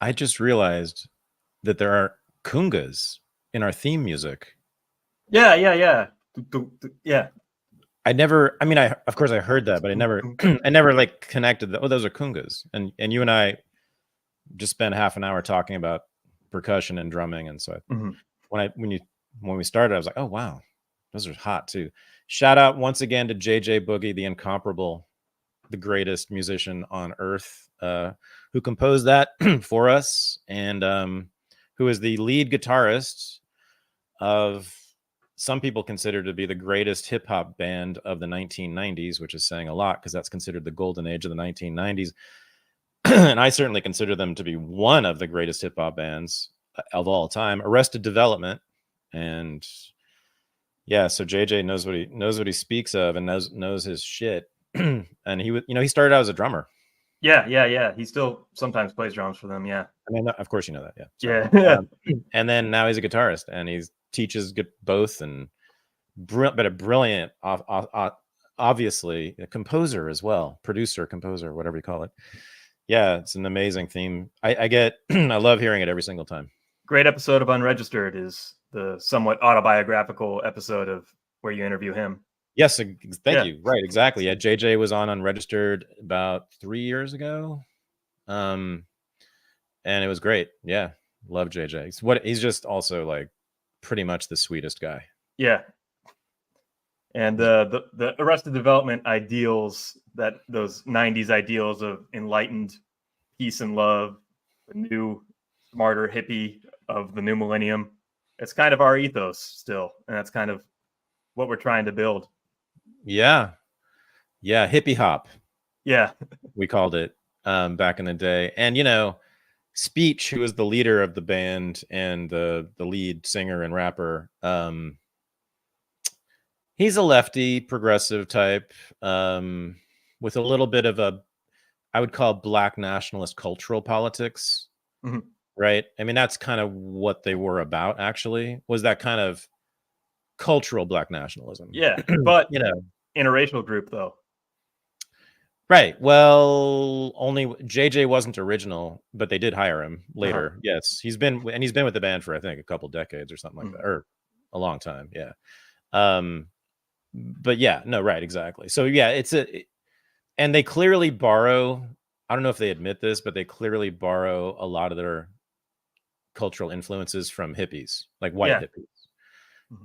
I just realized that there are kungas in our theme music. Yeah. I of course I heard that, but I never like connected that. Oh, those are kungas. And you and I just spent half an hour talking about percussion and drumming. And so when we started, I was like, oh, wow, those are hot too. Shout out once again to JJ Boogie, the incomparable, the greatest musician on earth, who composed that for us, and who is the lead guitarist of some people consider to be the greatest hip hop band of the 1990s, which is saying a lot because that's considered the golden age of the 1990s. And I certainly consider them to be one of the greatest hip hop bands of all time, Arrested Development. And yeah, so JJ knows what he speaks of and knows his shit. And he started out as a drummer. Yeah. He still sometimes plays drums for them. Yeah. I mean, of course you know that. Yeah. Yeah. And then now he's a guitarist and he teaches both, and but a brilliant, obviously a composer as well, producer, composer, whatever you call it. Yeah, it's an amazing theme. I get, I love hearing it every single time. Great episode of Unregistered is the somewhat autobiographical episode of where you interview him. Yes, thank you. Right, exactly. Yeah, JJ was on Unregistered about 3 years ago, and it was great. Yeah, love JJ. He's just also like pretty much the sweetest guy. Yeah. And the Arrested Development ideals, those 90s ideals of enlightened peace and love, the new smarter hippie of the new millennium, it's kind of our ethos still, and that's kind of what we're trying to build. Yeah, hippie hop. Yeah, we called it back in the day. And Speech, who was the leader of the band and the lead singer and rapper, he's a lefty progressive type, with a little bit of I would call black nationalist cultural politics. Right? I mean, that's kind of what they were about, actually, was that kind of cultural black nationalism. Yeah, but interracial group, though. Right. Well, only JJ wasn't original, but they did hire him later. Yes, he's been with the band for, I think, a couple decades or something like that, or a long time. Yeah. But yeah, no, right, exactly. So yeah, and they clearly borrow. I don't know if they admit this, but they clearly borrow a lot of their cultural influences from hippies, like white hippies.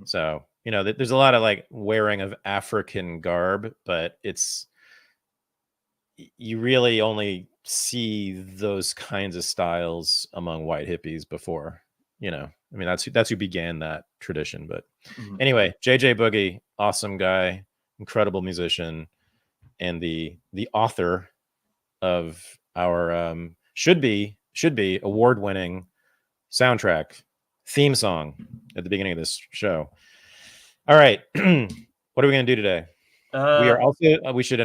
So there's a lot of like wearing of African garb, but you really only see those kinds of styles among white hippies before. I mean, that's who began that tradition. But anyway, JJ Boogie, awesome guy, incredible musician, and the author of our should be award-winning soundtrack theme song at the beginning of this show. All right, what are we going to do today? We are also we should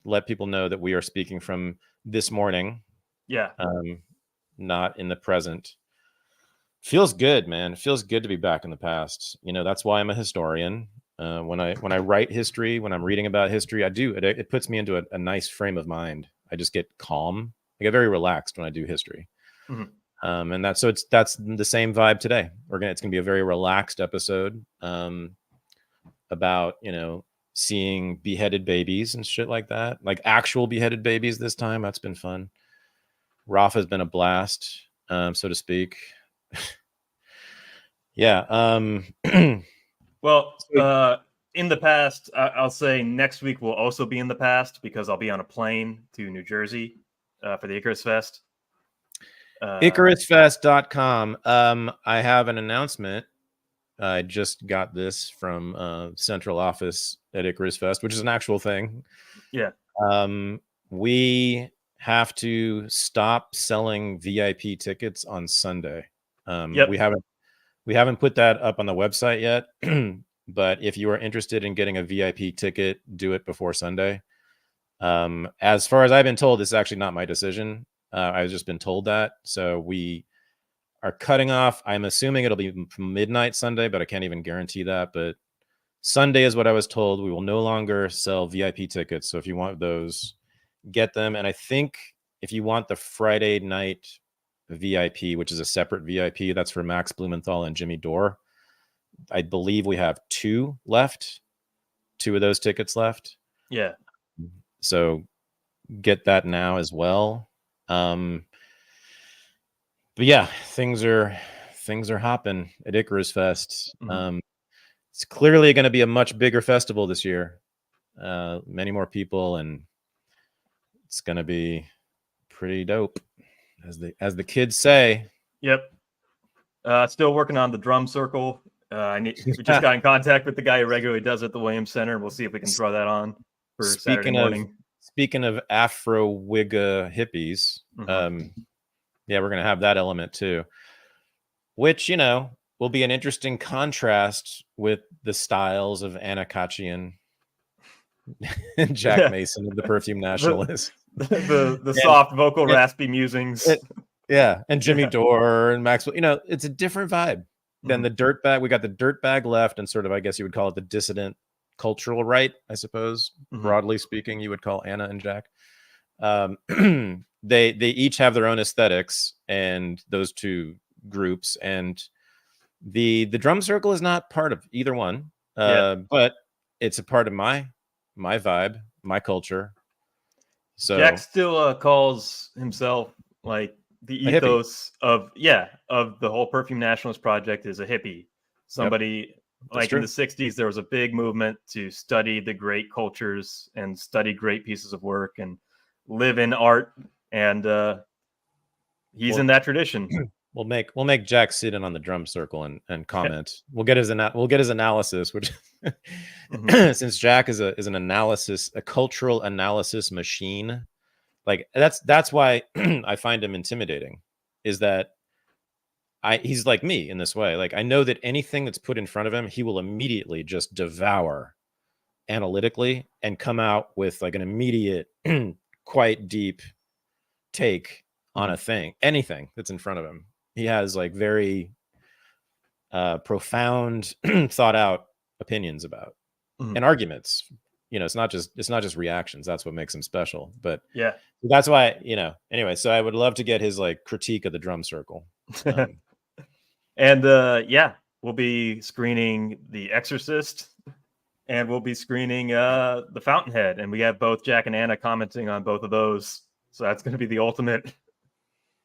let people know that we are speaking from this morning. Yeah. Not in the present. Feels good, man. It feels good to be back in the past. That's why I'm a historian. When I write history, when I'm reading about history, it puts me into a nice frame of mind. I just get calm. I get very relaxed when I do history. And that's the same vibe today. It's gonna be a very relaxed episode about seeing beheaded babies and shit like that, like actual beheaded babies this time. That's been fun. Rafa's been a blast, so to speak. Yeah. Well, in the past, I'll say next week will also be in the past because I'll be on a plane to New Jersey for the Icarus Fest. IcarusFest.com. I have an announcement. I just got this from central office at Icarus Fest, which is an actual thing. Yeah. We have to stop selling VIP tickets on Sunday. Yep. We haven't put that up on the website yet, but if you are interested in getting a VIP ticket, do it before Sunday. As far as I've been told, this is actually not my decision. I've just been told that. So we are cutting off. I'm assuming it'll be midnight Sunday, but I can't even guarantee that. But Sunday is what I was told. We will no longer sell VIP tickets. So if you want those, get them. And I think if you want the Friday night VIP, which is a separate VIP. That's for Max Blumenthal and Jimmy Dore. I believe we have 2 left. 2 of those tickets left. Yeah. So get that now as well. But yeah, things are hopping at Icarus Fest. It's clearly going to be a much bigger festival this year. Many more people, and it's going to be pretty dope, as the kids say. Yep. Still working on the drum circle. We just got in contact with the guy who regularly does it at the Williams Center. We'll see if we can throw that on for Saturday morning. Speaking of Afro Wigga hippies, yeah, we're going to have that element too, which, will be an interesting contrast with the styles of Anna Kachian and Jack Mason of the Perfume Nationalists. The soft vocal raspy musings. And Jimmy Dore and Maxwell. It's a different vibe than the dirtbag. We got the dirtbag left, and sort of, I guess you would call it the dissident cultural right, I suppose. Broadly speaking, you would call Anna and Jack. They each have their own aesthetics, and those 2 groups, and the drum circle is not part of either one, but it's a part of my vibe, my culture. So Jack still calls himself like the ethos of the whole Perfume Nationalist project is a hippie. Somebody like in the 60s, there was a big movement to study the great cultures and study great pieces of work and live in art. And he's in that tradition. We'll make Jack sit in on the drum circle and comment. We'll get his analysis, which since Jack is a cultural analysis machine. Like that's why I find him intimidating, is that he's like me in this way. Like, I know that anything that's put in front of him, he will immediately just devour analytically and come out with like an immediate, quite deep take on anything that's in front of him. He has like very profound, thought out opinions about and arguments. It's not just reactions. That's what makes him special. But that's why, anyway, so I would love to get his like critique of the drum circle. And we'll be screening The Exorcist, and we'll be screening The Fountainhead, and we have both Jack and Anna commenting on both of those. So that's going to be the ultimate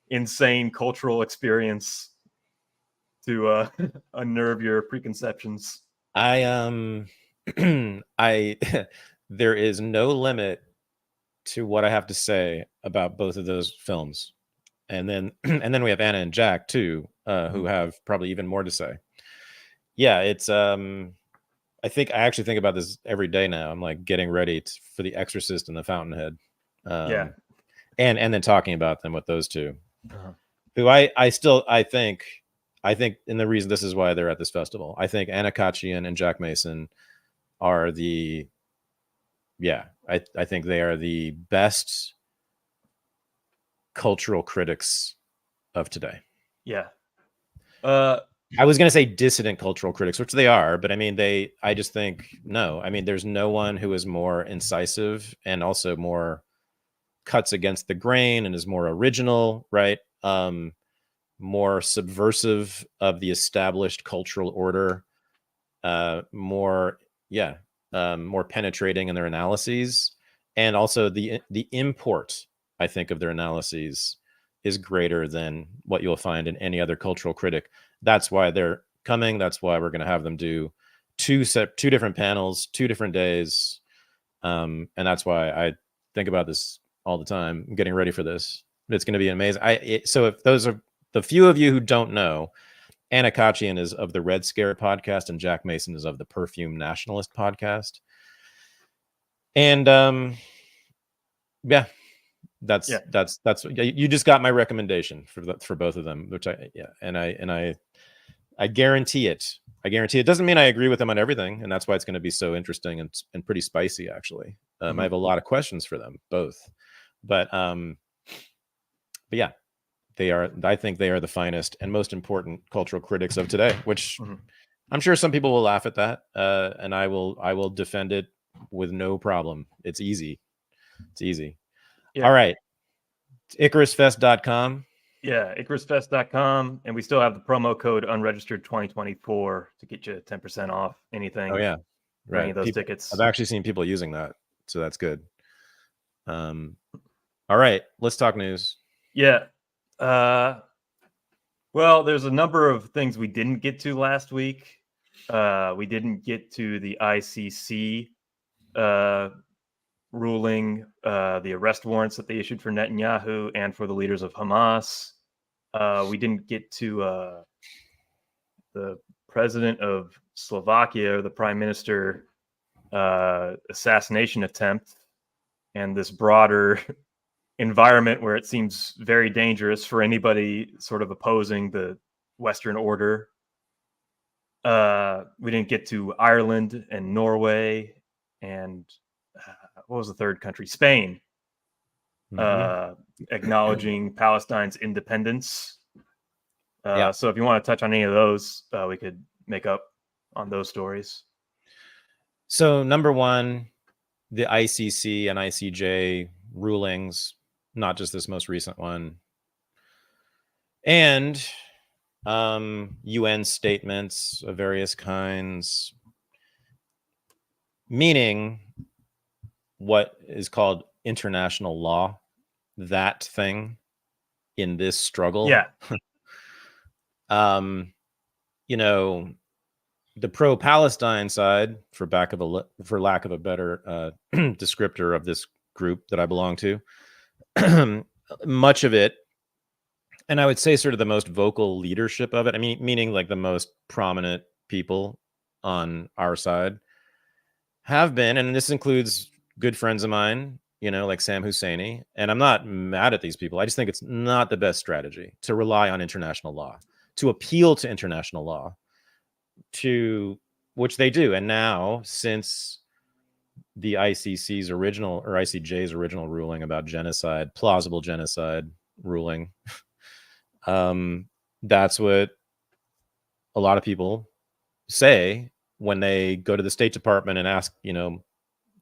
insane cultural experience to unnerve your preconceptions. There is no limit to what I have to say about both of those films, and then we have Anna and Jack too, who have probably even more to say. Yeah, it's I actually think about this every day now. I'm like getting ready for The Exorcist and The Fountainhead, and then talking about them with those 2, who I think, and the reason this is why they're at this festival, I think Anna Kachian and Jack Mason are I think they are the best cultural critics of today. Yeah. I was going to say dissident cultural critics, which they are, but I mean, I just think, no, I mean, there's no one who is more incisive and also more cuts against the grain and is more original, right? More subversive of the established cultural order, more penetrating in their analyses, and also the import, I think, of their analyses is greater than what you'll find in any other cultural critic. That's why they're coming. That's why we're going to have them do two different panels, 2 different days, and that's why I think about this all the time. I'm getting ready for this. It's going to be amazing. So if those are the few of you who don't know, Anna Kachian is of the Red Scare podcast, and Jack Mason is of the Perfume Nationalist podcast. And that's you just got my recommendation for both of them, which I guarantee it. It doesn't mean I agree with them on everything, and that's why it's going to be so interesting and pretty spicy, actually. I have a lot of questions for them both, but yeah, I think they are the finest and most important cultural critics of today, which I'm sure some people will laugh at that, and I will defend it with no problem. It's easy. Yeah. All right. IcarusFest.com. Yeah, ICARUSFest.com, and we still have the promo code Unregistered 2024 to get you 10% off anything. Oh yeah, for any right. of those People, tickets. I've actually seen people using that, so that's good. All right, let's talk news. Yeah. Well, there's a number of things we didn't get to last week. We didn't get to the ICC ruling, the arrest warrants that they issued for Netanyahu and for the leaders of Hamas. We didn't get to the president of Slovakia, or the prime minister, assassination attempt, and this broader environment where it seems very dangerous for anybody sort of opposing the Western order. We didn't get to Ireland and Norway and what was the third country? Spain, acknowledging Palestine's independence. So if you want to touch on any of those, we could make up on those stories. So number one, the ICC and ICJ rulings, not just this most recent one, and UN statements of various kinds, meaning what is called international law, that thing in this struggle. Yeah. You know, the pro-Palestine side, for lack of a better descriptor of this group that I belong to, much of it, and I would say sort of the most vocal leadership of it, I mean, meaning like the most prominent people on our side, have been, and this includes good friends of mine, you know, like Sam Husseini, and I'm not mad at these people. I just think it's not the best strategy to rely on international law, to appeal to international law, to which they do. And now, since the ICC's original, or ICJ's original ruling about genocide, plausible genocide ruling, that's what a lot of people say when they go to the State Department and ask, you know,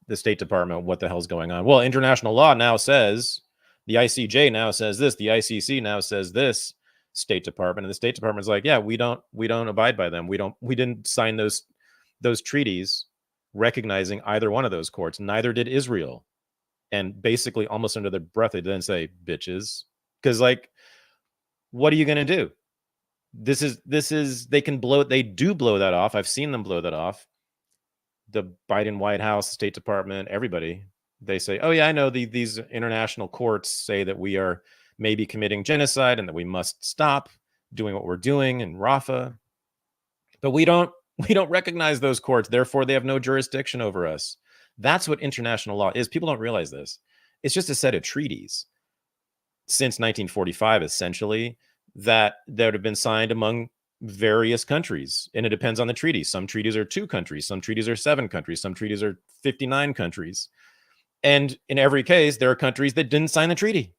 the State Department, what the hell's going on? Well, international law now says, the ICJ now says this, the ICC now says this, State Department, and the State Department's like, yeah, we don't abide by them. We didn't sign those treaties recognizing either one of those courts. Neither did Israel. And basically, almost under their breath, they then say, bitches, because like, what are you going to do? This is they do blow that off. I've seen them blow that off. The Biden White House, State Department, everybody, they say, oh yeah, I know these international courts say that we are maybe committing genocide and that we must stop doing what we're doing in Rafah. But we don't recognize those courts. Therefore, they have no jurisdiction over us. That's what international law is. People don't realize this. It's just a set of treaties since 1945, essentially, that have been signed among various countries. And it depends on the treaty. Some treaties are 2 countries. Some treaties are 7 countries. Some treaties are 59 countries. And in every case, there are countries that didn't sign the treaty.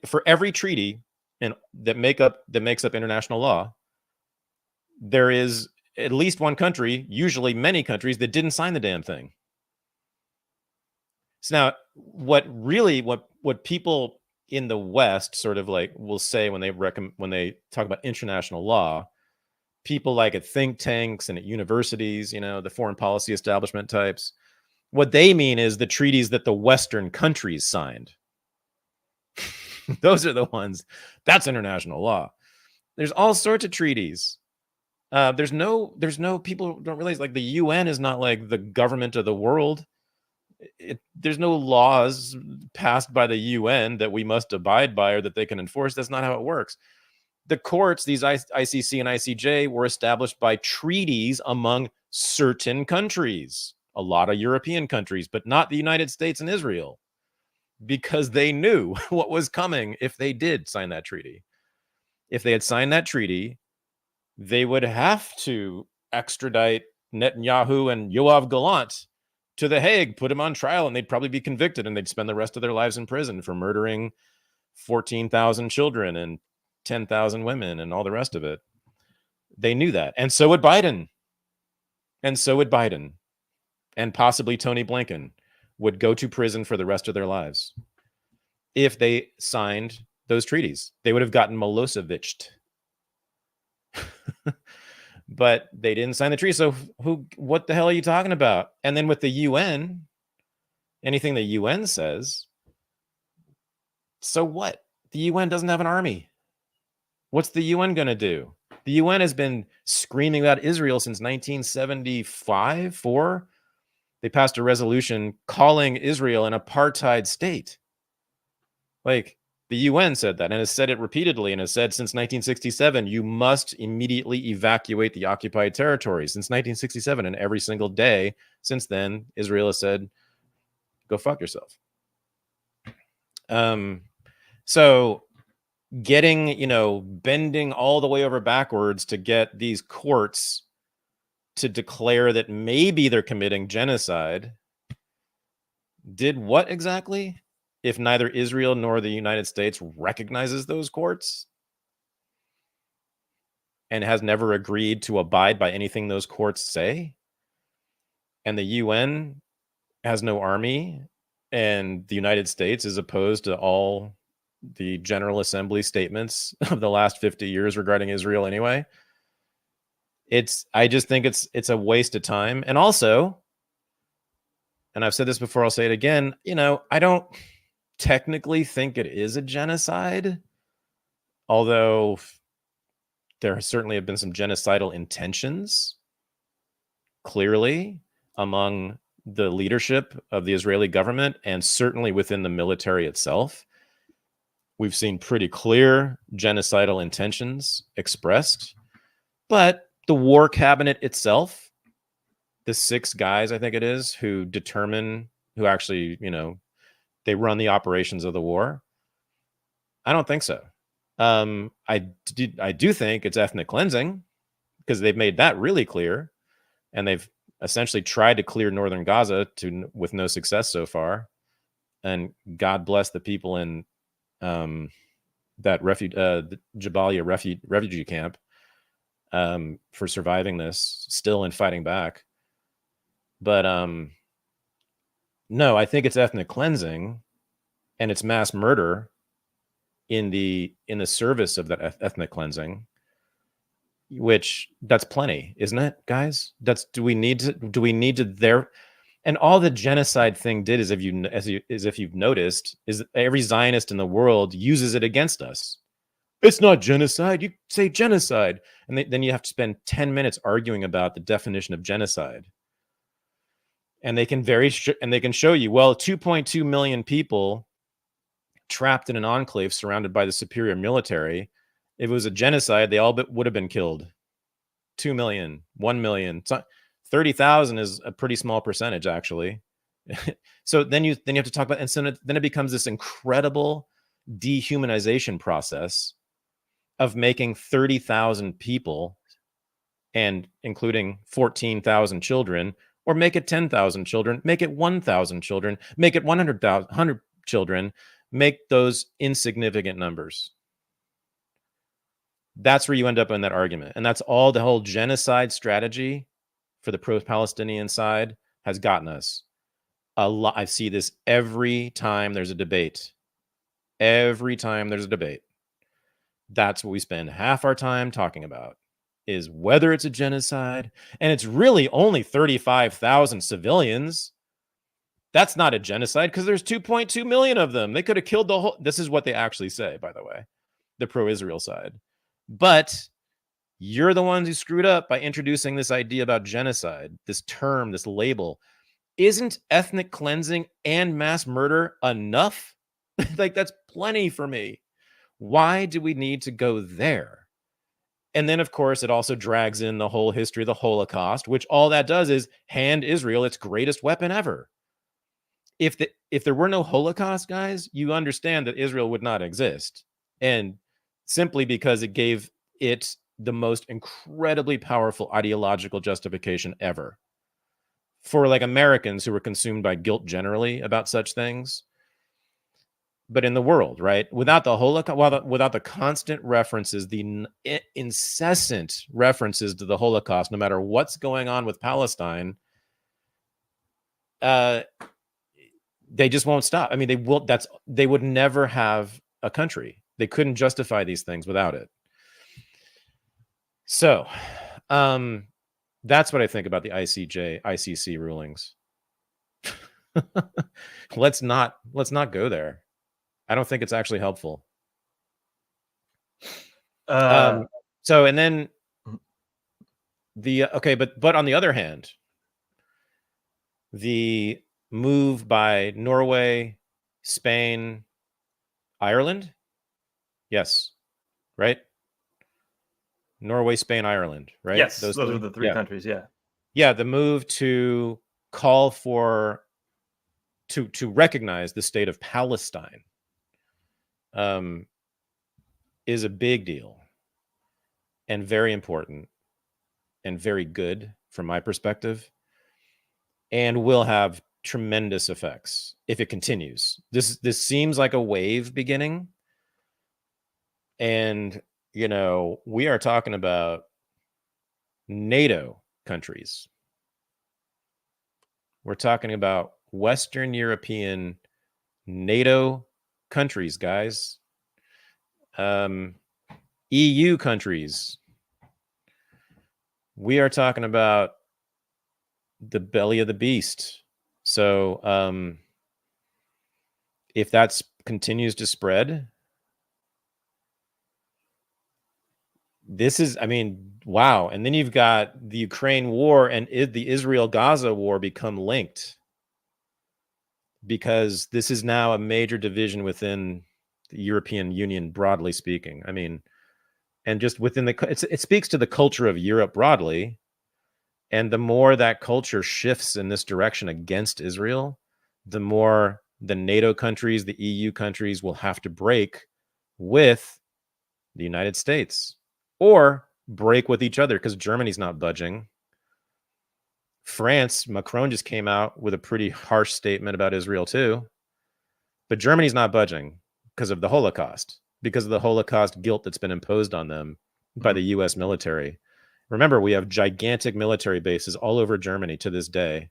For every treaty that makes up international law, there is at least one country, usually many countries, that didn't sign the damn thing. So now, what people in the West sort of like will say when they talk about international law, people like at think tanks and at universities, you know, the foreign policy establishment types, what they mean is the treaties that the Western countries signed. Those are the ones. That's international law. There's all sorts of treaties. There's no people don't realize, like, the UN is not like the government of the world. There's no laws passed by the UN that we must abide by or that they can enforce. That's not how it works. The courts, these ICC and ICJ, were established by treaties among certain countries, a lot of European countries, but not the United States and Israel, because they knew what was coming if they did sign that treaty. If they had signed that treaty, they would have to extradite Netanyahu and Yoav Gallant to The Hague, put him on trial, and they'd probably be convicted, and they'd spend the rest of their lives in prison for murdering 14,000 children and 10,000 women and all the rest of it. They knew that. And so would Biden. And possibly Tony Blinken would go to prison for the rest of their lives. if they signed those treaties. They would have gotten Milosevic'd. But they didn't sign the treaty. So what the hell are you talking about? And then with the UN, anything the UN says, so what? The UN doesn't have an army. What's the UN going to do? The UN has been screaming about Israel since 1975, 4. They passed a resolution calling Israel an apartheid state. Like, the UN said that and has said it repeatedly and has said since 1967, you must immediately evacuate the occupied territories. Since 1967, and every single day since then, Israel has said, go fuck yourself. So getting, bending all the way over backwards to get these courts to declare that maybe they're committing genocide did what exactly? If neither Israel nor the United States recognizes those courts and has never agreed to abide by anything those courts say, and the UN has no army, and the United States is opposed to all the General Assembly statements of the last 50 years regarding Israel anyway, I just think it's a waste of time. And also, and I've said this before, I'll say it again, I don't technically think it is a genocide, although there certainly have been some genocidal intentions, clearly, among the leadership of the Israeli government and certainly within the military itself. We've seen pretty clear genocidal intentions expressed, but the war cabinet itself, the 6 guys, I think it is, who actually, they run the operations of the war. I don't think so. I do think it's ethnic cleansing because they've made that really clear, and they've essentially tried to clear northern Gaza with no success so far. And God bless the people in the Jabalia refugee camp for surviving this still and fighting back. But no, I think it's ethnic cleansing and it's mass murder in the service of that ethnic cleansing, which that's plenty, isn't it, guys? Do we need to there? And all the genocide thing did is, if you've noticed, is every Zionist in the world uses it against us. It's not genocide. You say genocide, and then you have to spend 10 minutes arguing about the definition of genocide. And they can show you, well, 2.2 million people trapped in an enclave surrounded by the superior military. If it was a genocide, they all would have been killed. 2 million, 1 million, 30,000 is a pretty small percentage, actually. So then you have to talk about, and so then it becomes this incredible dehumanization process of making 30,000 people, and including 14,000 children, or make it 10,000 children, make it 1,000 children, make it 100 children, make those insignificant numbers. That's where you end up in that argument. And that's all the whole genocide strategy for the pro-Palestinian side has gotten us. A lot. I see this every time there's a debate. Every time there's a debate. That's what we spend half our time talking about, is whether it's a genocide. And it's really only 35,000 civilians. That's not a genocide because there's 2.2 million of them. They could have killed the whole. This is what they actually say, by the way, the pro-Israel side. But you're the ones who screwed up by introducing this idea about genocide, this term, this label. Isn't ethnic cleansing and mass murder enough? Like, that's plenty for me. Why do we need to go there? And then, of course, it also drags in the whole history of the Holocaust, which all that does is hand Israel its greatest weapon ever. If there were no Holocaust, guys, you understand that Israel would not exist. And simply because it gave it the most incredibly powerful ideological justification ever for like Americans who were consumed by guilt generally about such things. But in the world, right? Without the Holocaust, without the constant references, the incessant references to the Holocaust, no matter what's going on with Palestine, they just won't stop. I mean, they would never have a country. They couldn't justify these things without it. So that's what I think about the ICC rulings. let's not go there. I don't think it's actually helpful. So, and then but on the other hand, the move by Norway, Spain, Ireland, yes, right? Norway, Spain, Ireland, right? Yes, those are the three countries. Yeah, the move to call for to recognize the state of Palestine is a big deal and very important and very good from my perspective, and will have tremendous effects if it continues. This seems like a wave beginning, and we are talking about NATO countries. We're talking about Western European NATO countries, guys. EU countries. We are talking about the belly of the beast. So if that continues to spread, this is, wow. And then you've got the Ukraine war and the Israel-Gaza war become linked, because this is now a major division within the European Union, broadly speaking. And just within it speaks to the culture of Europe broadly. And the more that culture shifts in this direction against Israel, the more the NATO countries, the EU countries will have to break with the United States, or break with each other, because Germany's not budging. France, Macron just came out with a pretty harsh statement about Israel too. But Germany's not budging because of the Holocaust, because of the Holocaust guilt that's been imposed on them by the US military. Remember, we have gigantic military bases all over Germany to this day.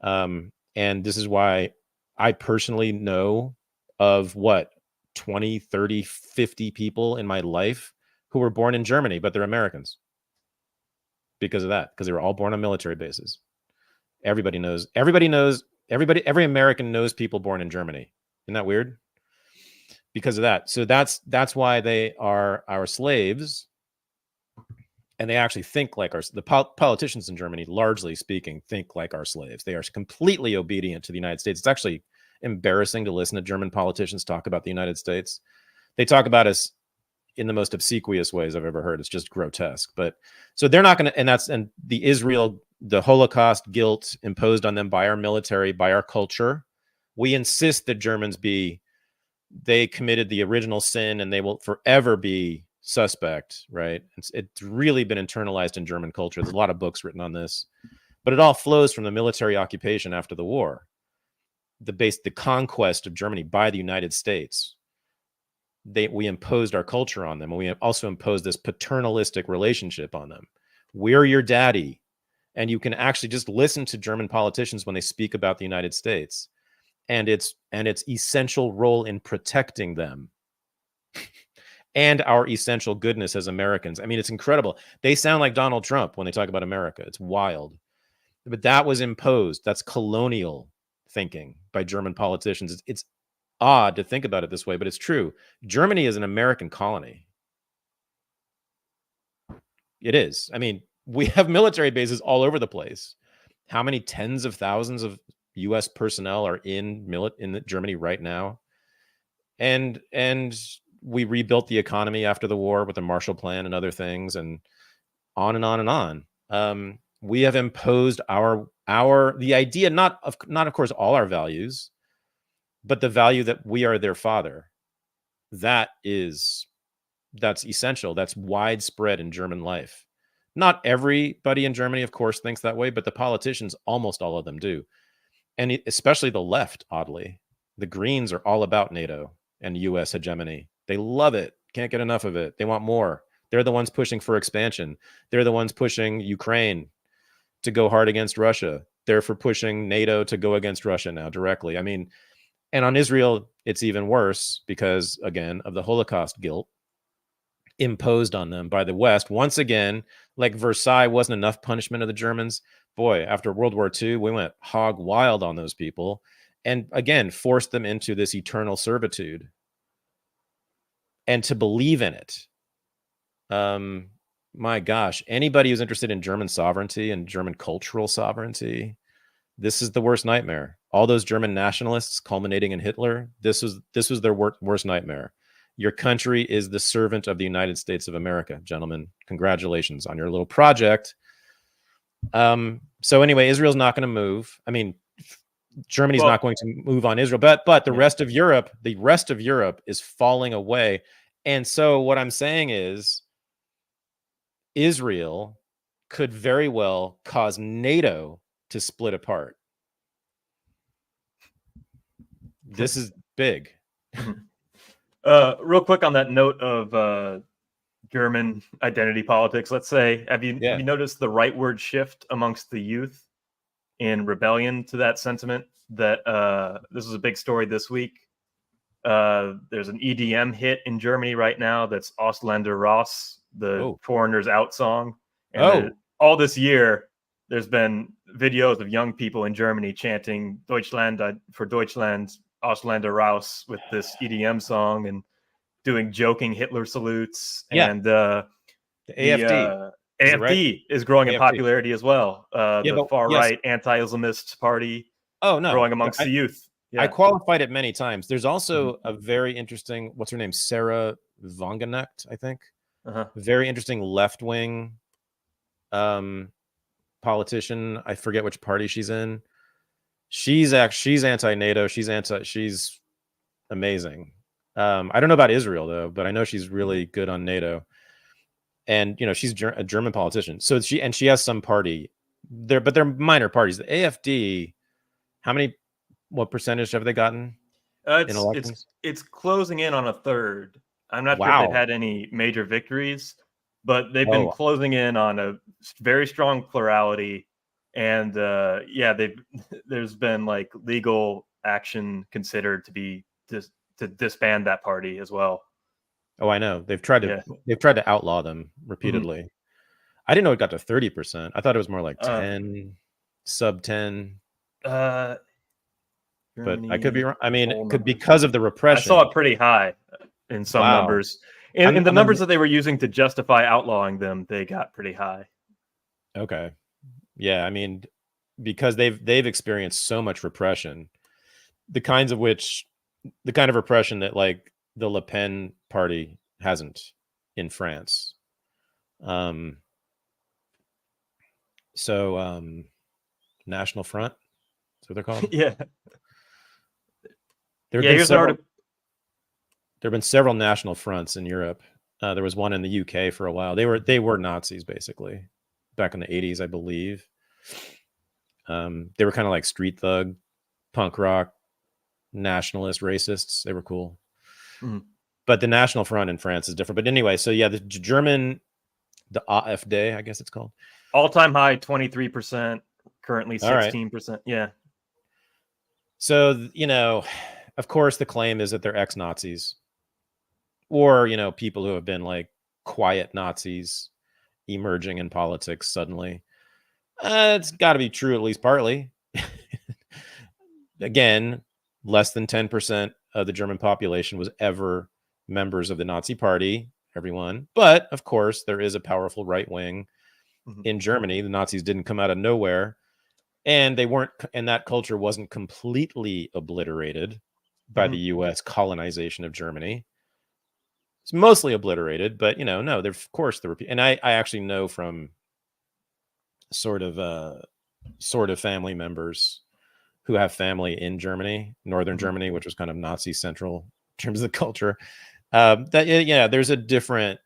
And this is why I personally know of 20, 30, 50 people in my life who were born in Germany, but they're Americans because of that, because they were all born on military bases. Every American knows people born in Germany. Isn't that weird? Because of that. So that's why they are our slaves. And they actually think like the politicians in Germany, largely speaking, think like our slaves. They are completely obedient to the United States. It's actually embarrassing to listen to German politicians talk about the United States. They talk about us in the most obsequious ways I've ever heard. It's just grotesque. But so they're not going to, and the Holocaust guilt imposed on them by our military, by our culture. We insist that Germans they committed the original sin, and they will forever be suspect, right? It's really been internalized in German culture. There's a lot of books written on this, but it all flows from the military occupation after the war, the conquest of Germany by the United States. We imposed our culture on them, and we also imposed this paternalistic relationship on them. We're your daddy, and you can actually just listen to German politicians when they speak about the United States and its essential role in protecting them. And our essential goodness as Americans. It's incredible. They sound like Donald Trump when they talk about America. It's wild. But that was imposed. That's colonial thinking by German politicians. It's odd to think about it this way, but it's true. Germany is an American colony. It is. We have military bases all over the place. How many tens of thousands of U.S. personnel are in Germany right now? And we rebuilt the economy after the war with the Marshall Plan and other things, and on and on and on. We have imposed the idea, not of course all our values, but the value that we are their father. That's essential. That's widespread in German life. Not everybody in Germany, of course, thinks that way, but the politicians, almost all of them do. And especially the left, oddly. The Greens are all about NATO and U.S. hegemony. They love it. Can't get enough of it. They want more. They're the ones pushing for expansion. They're the ones pushing Ukraine to go hard against Russia. They're for pushing NATO to go against Russia now directly. I mean, and on Israel, it's even worse because, again, of the Holocaust guilt imposed on them by the West. Once again, like Versailles wasn't enough punishment of the Germans. Boy, after World War II, we went hog wild on those people and, again, forced them into this eternal servitude and to believe in it. My gosh, anybody who's interested in German sovereignty and German cultural sovereignty, this is the worst nightmare. All those German nationalists culminating in Hitler, this was their worst nightmare. Your country is the servant of the United States of America, gentlemen. Congratulations on your little project. So anyway, Israel's not going to move. I mean, Germany's not going to move on Israel, but the rest of Europe is falling away. And so what I'm saying is Israel could very well cause NATO to split apart. This is big. Real quick on that note of German identity politics, let's say, have you noticed the rightward shift amongst the youth in rebellion to that sentiment? That this is a big story this week. There's an EDM hit in Germany right now that's Ausländer raus, the Foreigners Out song. And all this year, there's been videos of young people in Germany chanting Deutschland for Deutschland, Ausländer raus with this EDM song and doing joking Hitler salutes. And the AfD. AfD is growing in popularity as well. The far-right anti-Islamist party growing amongst the youth. Yeah. I qualified it many times. There's also a very interesting, what's her name? Sarah Wagenknecht, I think. Very interesting left-wing politician. I forget which party she's in. She's anti-NATO. She's amazing. I don't know about Israel though, but I know she's really good on NATO. And she's a German politician. So she has some party there, but they're minor parties. The AfD, what percentage have they gotten in elections? It's closing in on a third. I'm not sure if they've had any major victories, but they've been closing in on a very strong plurality. And there's been like legal action considered to disband that party as well. Oh, I know. They've tried to outlaw them repeatedly. I didn't know it got to 30%. I thought it was more like 10, sub 10. But I could be wrong. I mean, it could because of the repression. I saw it pretty high in some numbers. And the numbers that they were using to justify outlawing them, they got pretty high. Okay. Yeah, I mean, because they've experienced so much repression, the kind of repression that like the Le Pen party hasn't in France. National Front, that's what they're called. Yeah. There have been several national fronts in Europe. There was one in the UK for a while. They were Nazis basically back in the 80s, I believe. They were kind of like street thug, punk rock, nationalist, racists. They were cool. But the National Front in France is different. But anyway, so yeah, the AfD, I guess it's called. All-time high, 23%, currently 16%. Right. Yeah. So, of course, the claim is that they're ex-Nazis or, people who have been like quiet Nazis emerging in politics suddenly. It's got to be true, at least partly. Again, less than 10% of the German population was ever members of the Nazi party, everyone. But of course, there is a powerful right wing in Germany. The Nazis didn't come out of nowhere. And that culture wasn't completely obliterated by the U.S. colonization of Germany. It's mostly obliterated, but no, of course there were. And I actually know from sort of family members who have family in Germany, northern Germany, which was kind of Nazi central in terms of the culture. There's a different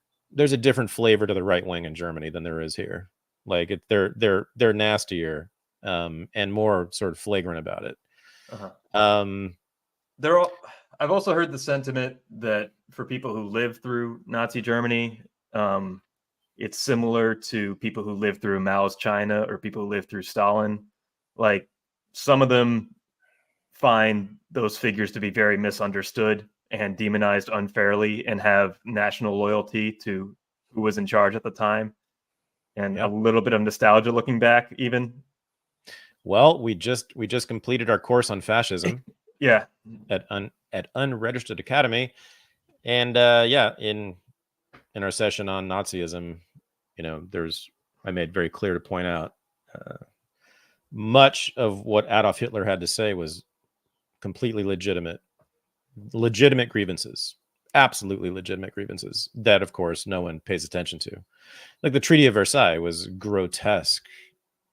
flavor to the right wing in Germany than there is here. Like they're nastier. And more sort of flagrant about it. I've also heard the sentiment that for people who lived through Nazi Germany, it's similar to people who lived through Mao's China or people who lived through Stalin. like some of them find those figures to be very misunderstood and demonized unfairly and have national loyalty to who was in charge at the time, and a little bit of nostalgia looking back even. Well, we just completed our course on fascism Yeah. at Unregistered Academy, and in our session on Nazism, I made very clear to point out much of what Adolf Hitler had to say was completely legitimate grievances, absolutely legitimate grievances that, of course, no one pays attention to. Like the Treaty of Versailles was grotesque,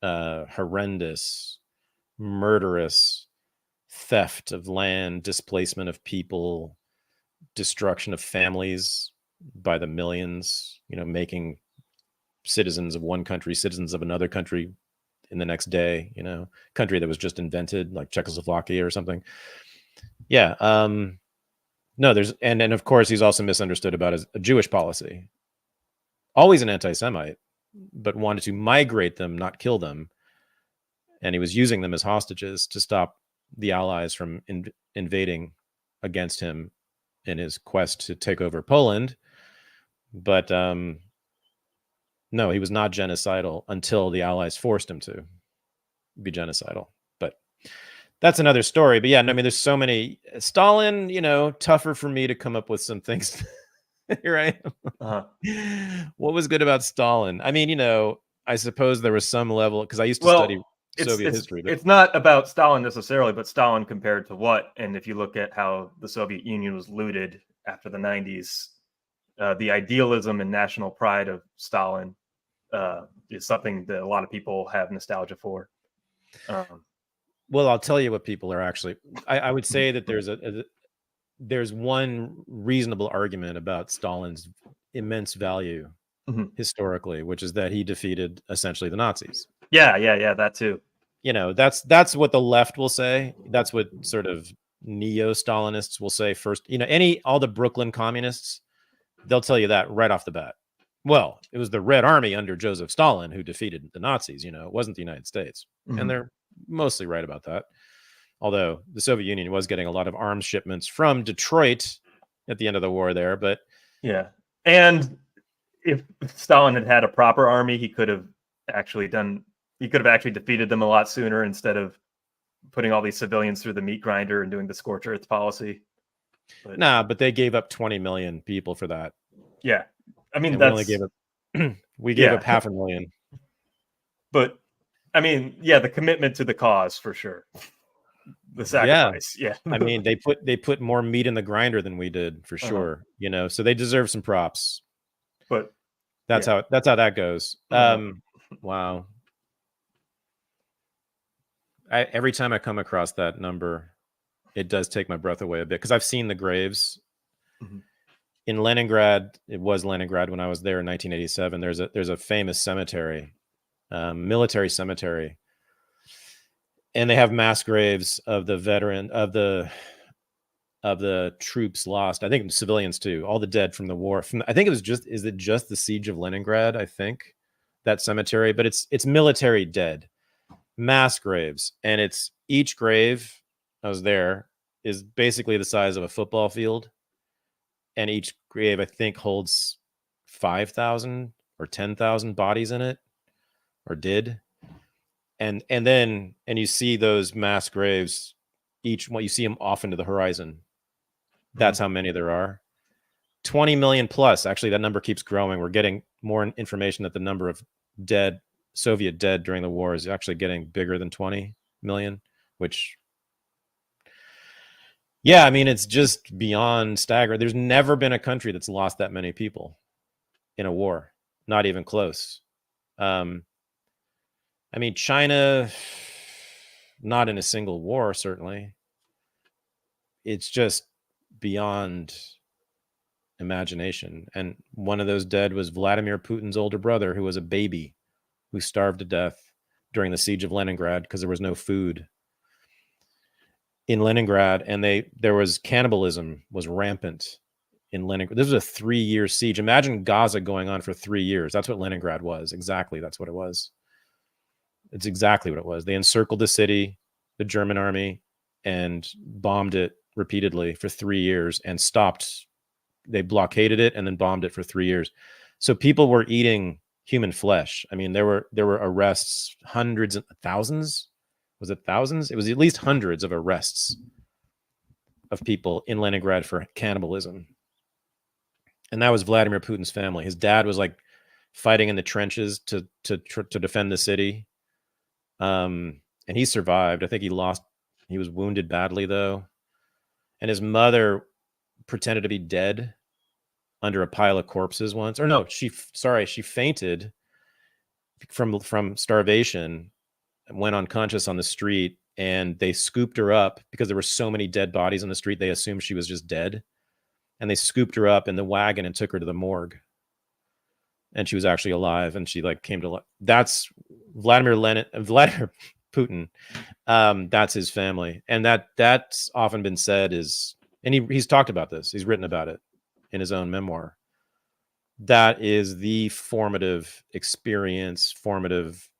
horrendous, murderous, theft of land, displacement of people, destruction of families by the millions, making citizens of one country citizens of another country in the next day, country that was just invented, like Czechoslovakia or something. Yeah. No, and of course he's also misunderstood about a Jewish policy. Always an anti-Semite, but wanted to migrate them, not kill them. And he was using them as hostages to stop the Allies from invading against him in his quest to take over Poland. But no, he was not genocidal until the Allies forced him to be genocidal. But that's another story. But yeah, I mean, there's so many. Stalin, tougher for me to come up with some things. Here I am. What was good about Stalin? I mean, I suppose there was some level, because I used to study Soviet history. But it's not about Stalin necessarily, but Stalin compared to what? And if you look at how the Soviet Union was looted after the 90s, the idealism and national pride of Stalin is something that a lot of people have nostalgia for. Well, I'll tell you what people are actually. I would say that there's one reasonable argument about Stalin's immense value historically, which is that he defeated essentially the Nazis. Yeah, that too. That's what the left will say. That's what sort of neo-Stalinists will say first. All the Brooklyn communists, they'll tell you that right off the bat. Well, it was the Red Army under Joseph Stalin who defeated the Nazis. It wasn't the United States. And they're mostly right about that. Although the Soviet Union was getting a lot of arms shipments from Detroit at the end of the war there. But yeah. And if Stalin had had a proper army, he could have actually defeated them a lot sooner instead of putting all these civilians through the meat grinder and doing the scorched earth policy. But they gave up 20 million people for that. Yeah. I mean, we gave up 500,000. But I mean, the commitment to the cause for sure. The sacrifice. Yeah. I mean, they put more meat in the grinder than we did for sure, so they deserve some props. But that's how that goes. Wow. Every time I come across that number, it does take my breath away a bit, because I've seen the graves in Leningrad. It was Leningrad when I was there in 1987. There's a famous cemetery, military cemetery, and they have mass graves of the veteran of the troops lost. I think civilians too, all the dead from the war. I think is it just the siege of Leningrad? I think that cemetery, but it's military dead, mass graves, and it's each grave. I was there, is basically the size of a football field, and each grave I think holds 5,000 or 10,000 bodies in it, or did. And then you see those mass graves, each one, you see them off into the horizon. That's how many there are. 20 million plus. Actually, that number keeps growing. We're getting more information that the number of Soviet dead during the war is actually getting bigger than 20 million, which, I mean, it's just beyond staggering. There's never been a country that's lost that many people in a war, not even close. I mean, China, not in a single war, certainly. It's just beyond imagination. And one of those dead was Vladimir Putin's older brother, who was a baby, who starved to death during the siege of Leningrad because there was no food in Leningrad. And there was cannibalism was rampant in Leningrad. This was a 3-year siege. Imagine Gaza going on for 3 years. That's what Leningrad was. Exactly. That's what it was. It's exactly what it was. They encircled the city, the German army, and bombed it repeatedly for 3 years and stopped. They blockaded it and then bombed it for 3 years. So people were eating human flesh. I mean, there were arrests, hundreds of thousands. Was it thousands? It was at least hundreds of arrests of people in Leningrad for cannibalism. And that was Vladimir Putin's family. His dad was like fighting in the trenches to defend the city. And he survived. I think he was wounded badly though. And his mother pretended to be dead under a pile of corpses once. Or no, she fainted from starvation and went unconscious on the street, and they scooped her up because there were so many dead bodies on the street. They assumed she was just dead. And they scooped her up in the wagon and took her to the morgue. And she was actually alive, and she like came to life. That's Vladimir Putin. That's his family. And that's often been said is, and he's talked about this. He's written about it in his own memoir. That is the formative experience, formative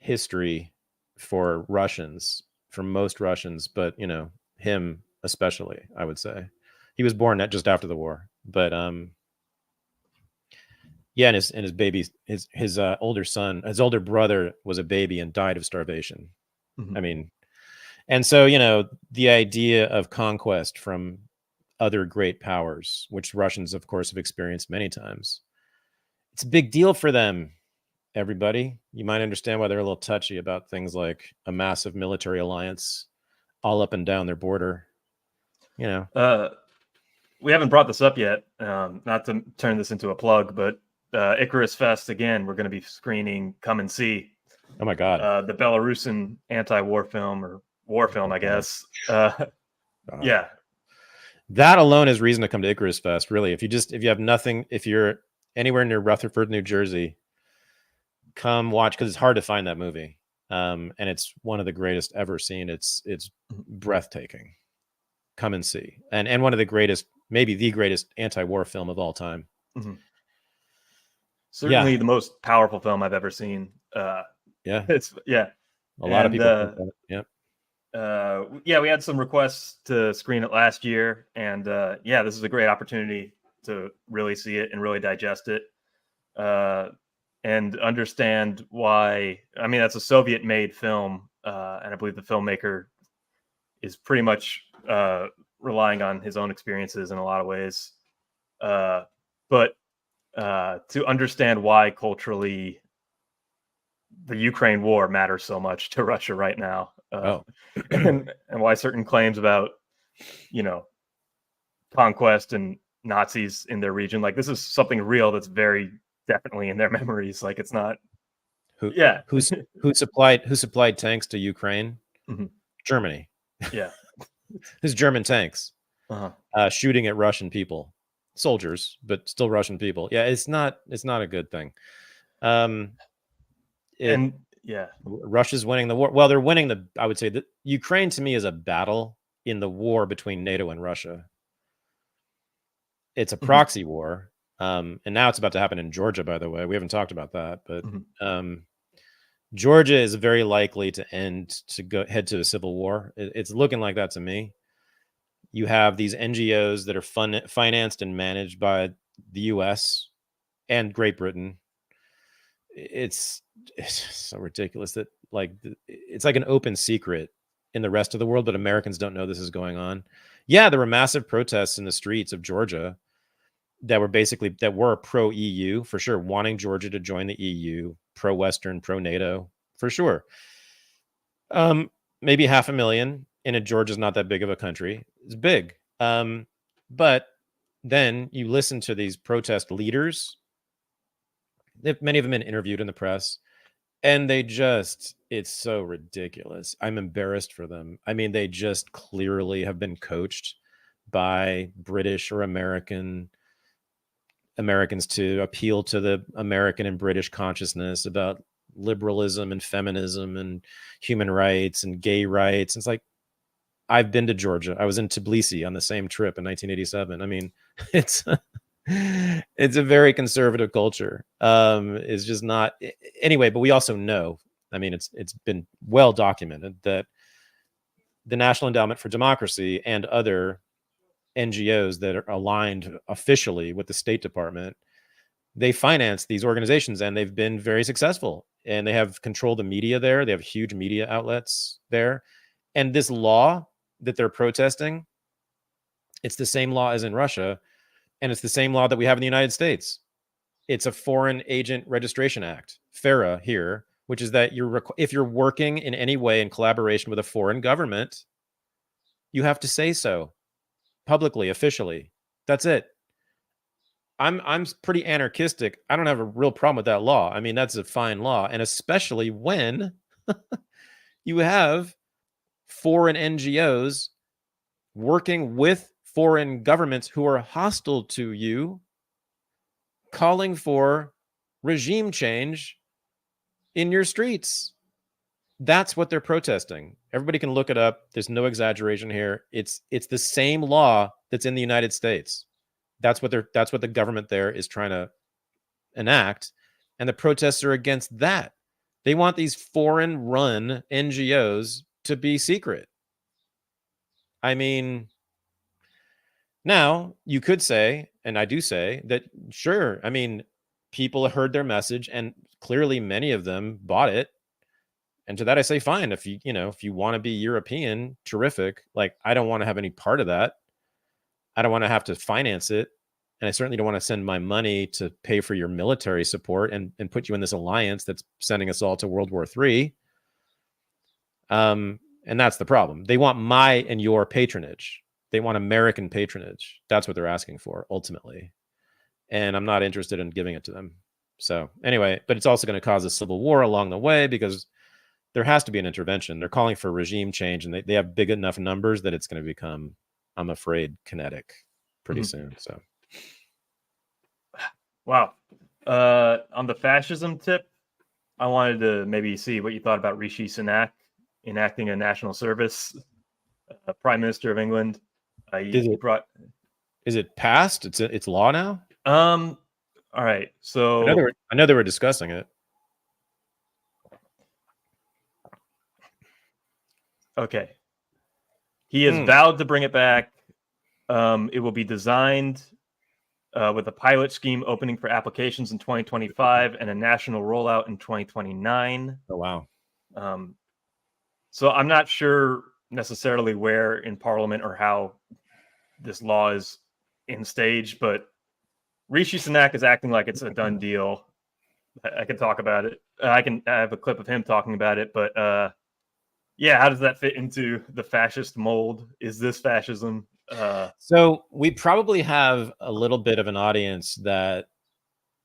history for Russians, for most Russians, but you know, him especially, I would say. He was born just after the war, but yeah, and his baby, his older brother was a baby and died of starvation. Mhm. I mean, and so, you know, the idea of conquest from other great powers, which Russians, of course, have experienced many times, it's a big deal for them. Everybody, you might understand why they're a little touchy about things like a massive military alliance all up and down their border. You know, we haven't brought this up yet. Not to turn this into a plug, but Icarus Fest again. We're going to be screening Come and See. Oh my God, the Belarusian anti-war film, or war film, I guess. Yeah, that alone is reason to come to Icarus Fest. Really, if you have nothing, if you're anywhere near Rutherford, New Jersey, come watch, because it's hard to find that movie, and it's one of the greatest ever seen. It's breathtaking. Come and See, and one of the greatest, maybe the greatest anti-war film of all time. Mm-hmm. Certainly the most powerful film I've ever seen. Yeah, it's a lot of people. Yeah, we had some requests to screen it last year, and yeah, this is a great opportunity to really see it and really digest it, and understand why. I mean, that's a Soviet-made film, and I believe the filmmaker is pretty much relying on his own experiences in a lot of ways. But to understand why culturally the Ukraine war matters so much to Russia right now, and why certain claims about, you know, conquest and Nazis in their region, like this is something real that's very definitely in their memories. Like it's not. Who supplied tanks to Ukraine? Mm-hmm. Germany. Yeah. Who's German tanks shooting at Russian people, soldiers, but still Russian people. Yeah, it's not a good thing. And yeah, Russia's winning the war. Well, they're winning I would say that Ukraine to me is a battle in the war between NATO and Russia. It's a proxy war. And now it's about to happen in Georgia, by the way. We haven't talked about that, but Georgia is very likely to head to a civil war. It's looking like that to me. You have these NGOs that are financed and managed by the US and Great Britain. It's so ridiculous that it's like an open secret in the rest of the world, but Americans don't know this is going on. Yeah, there were massive protests in the streets of Georgia that were pro-EU for sure, wanting Georgia to join the EU, pro-Western, pro-NATO for sure. Maybe 500,000, and Georgia's not that big of a country. It's big. But then you listen to these protest leaders. Many of them been interviewed in the press, and it's so ridiculous. I'm embarrassed for them. I mean, they just clearly have been coached by British or Americans to appeal to the American and British consciousness about liberalism and feminism and human rights and gay rights. It's like, I've been to Georgia. I was in Tbilisi on the same trip in 1987. I mean, it's It's a very conservative culture. It's just not anyway. But we also know, I mean, it's been well documented that the National Endowment for Democracy and other NGOs that are aligned officially with the State Department, they finance these organizations, and they've been very successful. And they have controlled the media there. They have huge media outlets there. And this law that they're protesting, it's the same law as in Russia. And it's the same law that we have in the United States. It's a Foreign Agent Registration Act, FARA here, which is that if you're working in any way in collaboration with a foreign government, you have to say so publicly, officially. That's it. I'm pretty anarchistic. I don't have a real problem with that law. I mean, that's a fine law. And especially when you have foreign NGOs working with foreign governments who are hostile to you, calling for regime change in your streets. That's what they're protesting. Everybody can look it up. There's no exaggeration here. It's the same law that's in the United States. That's what the government there is trying to enact, and the protests are against that. They want these foreign-run NGOs to be secret. I mean, now you could say, and I do say that, sure, I mean, people heard their message, and clearly many of them bought it. And to that I say, fine. If you want to be European, terrific. Like, I don't want to have any part of that. I don't want to have to finance it. And I certainly don't want to send my money to pay for your military support and put you in this alliance that's sending us all to World War III. And that's the problem. They want my and your patronage. They want American patronage. That's what they're asking for, ultimately. And I'm not interested in giving it to them. So anyway, but it's also going to cause a civil war along the way, because there has to be an intervention. They're calling for regime change, and they have big enough numbers that it's going to become, I'm afraid, kinetic pretty soon. So, wow. On the fascism tip, I wanted to maybe see what you thought about Rishi Sunak enacting a national service, Prime Minister of England. Is it passed? It's law now? All right. So I know they were discussing it. Okay. He has vowed to bring it back. It will be designed with a pilot scheme opening for applications in 2025 and a national rollout in 2029. Oh, wow. So I'm not sure necessarily where in Parliament or how this law is in stage, but Rishi Sunak is acting like it's a done deal. I can talk about it. I have a clip of him talking about it, but yeah, how does that fit into the fascist mold? Is this fascism? So we probably have a little bit of an audience that